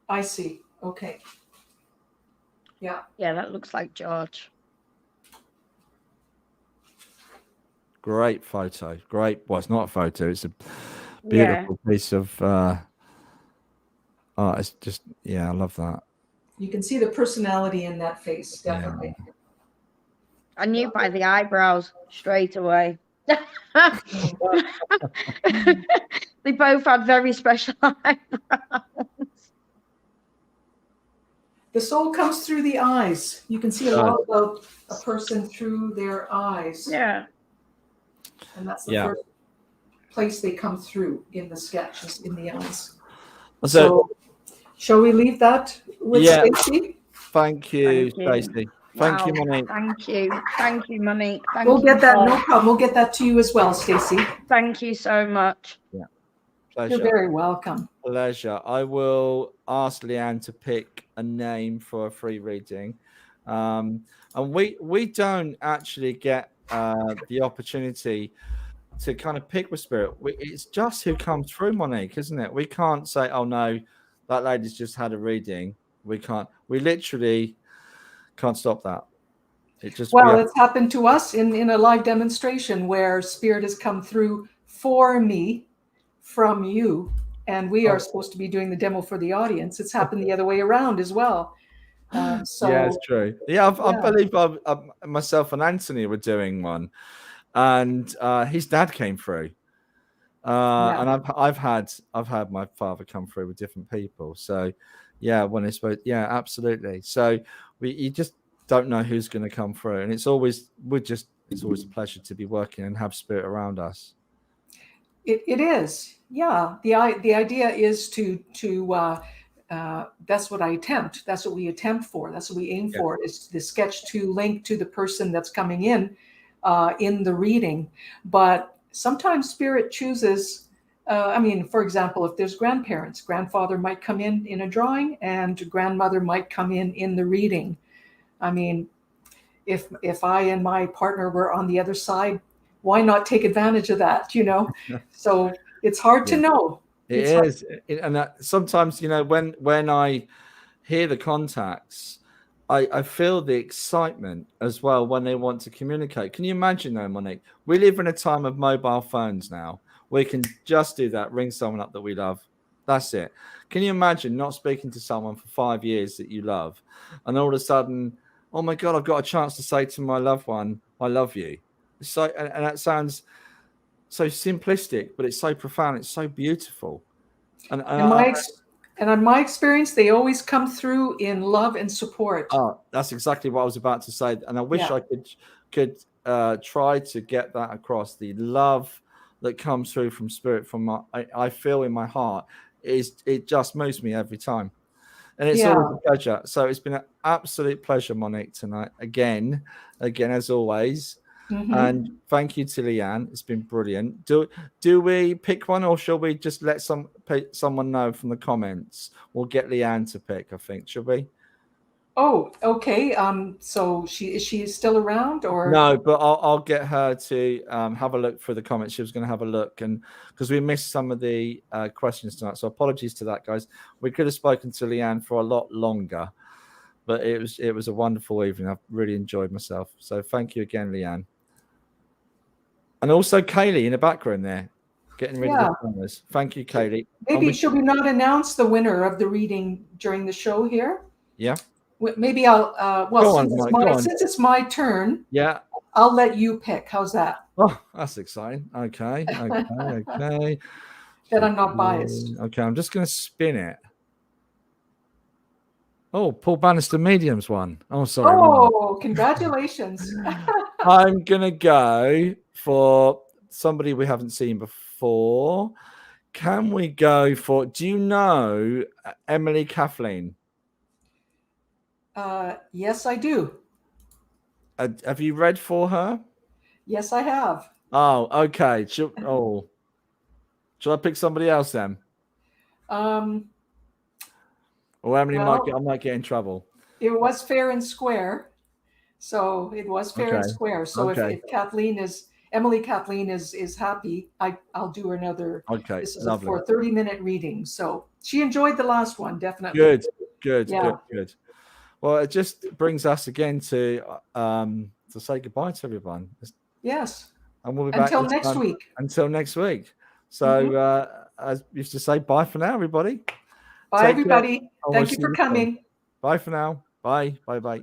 I see. Okay. Yeah. Yeah, that looks like George. Great photo. Great. Well, it's not a photo. It's a beautiful piece of. It's just I love that. You can see the personality in that face, definitely. Yeah. I knew by the eyebrows straight away. They both had very special eyebrows. The soul comes through the eyes. You can see a lot about a person through their eyes. Yeah. And that's the first place they come through in the sketch, is in the eyes. So shall we leave that with Stacey? Thank you, Stacey. Thank you, Monique. Thank you, Monique. We'll get that. No problem. We'll get that to you as well, Stacey. Thank you so much. Yeah, pleasure. You're very welcome. Pleasure. I will ask Leeann to pick a name for a free reading, and we don't actually get the opportunity to kind of pick with spirit. It's just who comes through, Monique, isn't it? We can't say, oh no, that lady's just had a reading. We literally can't stop that. It just It's happened to us in a live demonstration where spirit has come through for me from you, and we are supposed to be doing the demo for the audience. It's happened the other way around as well. Yeah, it's true. Yeah, I believe myself and Anthony were doing one, and his dad came through. And I've had my father come through with different people. So yeah, when it's both, yeah, absolutely. So you just don't know who's going to come through, and it's always a pleasure to be working and have spirit around us. It is, yeah. The idea is to that's what I attempt. That's what we attempt for. That's what we aim for, is the sketch to link to the person that's coming in the reading. But sometimes spirit chooses, for example, if there's grandparents, grandfather might come in a drawing and grandmother might come in the reading. I mean, if I and my partner were on the other side, why not take advantage of that, So it's hard to know. It is. And sometimes, when I hear the contacts, I feel the excitement as well when they want to communicate. Can you imagine though, Monique? We live in a time of mobile phones now. We can just do that, ring someone up that we love. That's it. Can you imagine not speaking to someone for 5 years that you love, and all of a sudden, oh my God, I've got a chance to say to my loved one, I love you. So, and that sounds so simplistic, but it's so profound. It's so beautiful. And in my experience, they always come through in love and support. Oh, that's exactly what I was about to say. And I wish I could try to get that across. The love that comes through from spirit, I feel in my heart, it just moves me every time. And it's always a pleasure. So it's been an absolute pleasure, Monique, tonight. Again, as always. Mm-hmm. And thank you to Leeann. It's been brilliant. Do we pick one, or shall we just let someone know from the comments? We'll get Leeann to pick, I think. Should we? Oh, okay. So is she still around, or no? But I'll get her to have a look through the comments. She was going to have a look, and because we missed some of the questions tonight, so apologies to that, guys. We could have spoken to Leeann for a lot longer, but it was a wonderful evening. I've really enjoyed myself. So thank you again, Leeann. And also Kaylee in the background there, getting rid of the cameras. Thank you, Kaylee. Maybe should we not announce the winner of the reading during the show here? Yeah. Maybe I'll. Since it's my turn. Yeah. I'll let you pick. How's that? Oh, that's exciting. Okay. That I'm not biased. Okay, I'm just going to spin it. Oh, Paul Bannister Mediums won. Oh, sorry. Oh, congratulations. I'm going to go for somebody we haven't seen before. Can we go for, do you know Emily Kathleen? Yes, I do. Have you read for her? Yes, I have. Oh, okay. Should I pick somebody else then? Or Emily might get in trouble. It was fair and square. So it was fair and square. So if Emily Kathleen is happy, I'll do another. Okay. This is lovely. for a 30-minute reading. So she enjoyed the last one, definitely. Good. Well, it just brings us again to say goodbye to everyone. Yes. And we'll be back next week. Until next week. So as we used to say, bye for now, everybody. Bye, everybody. Thank you for coming. Bye for now. Bye. Bye.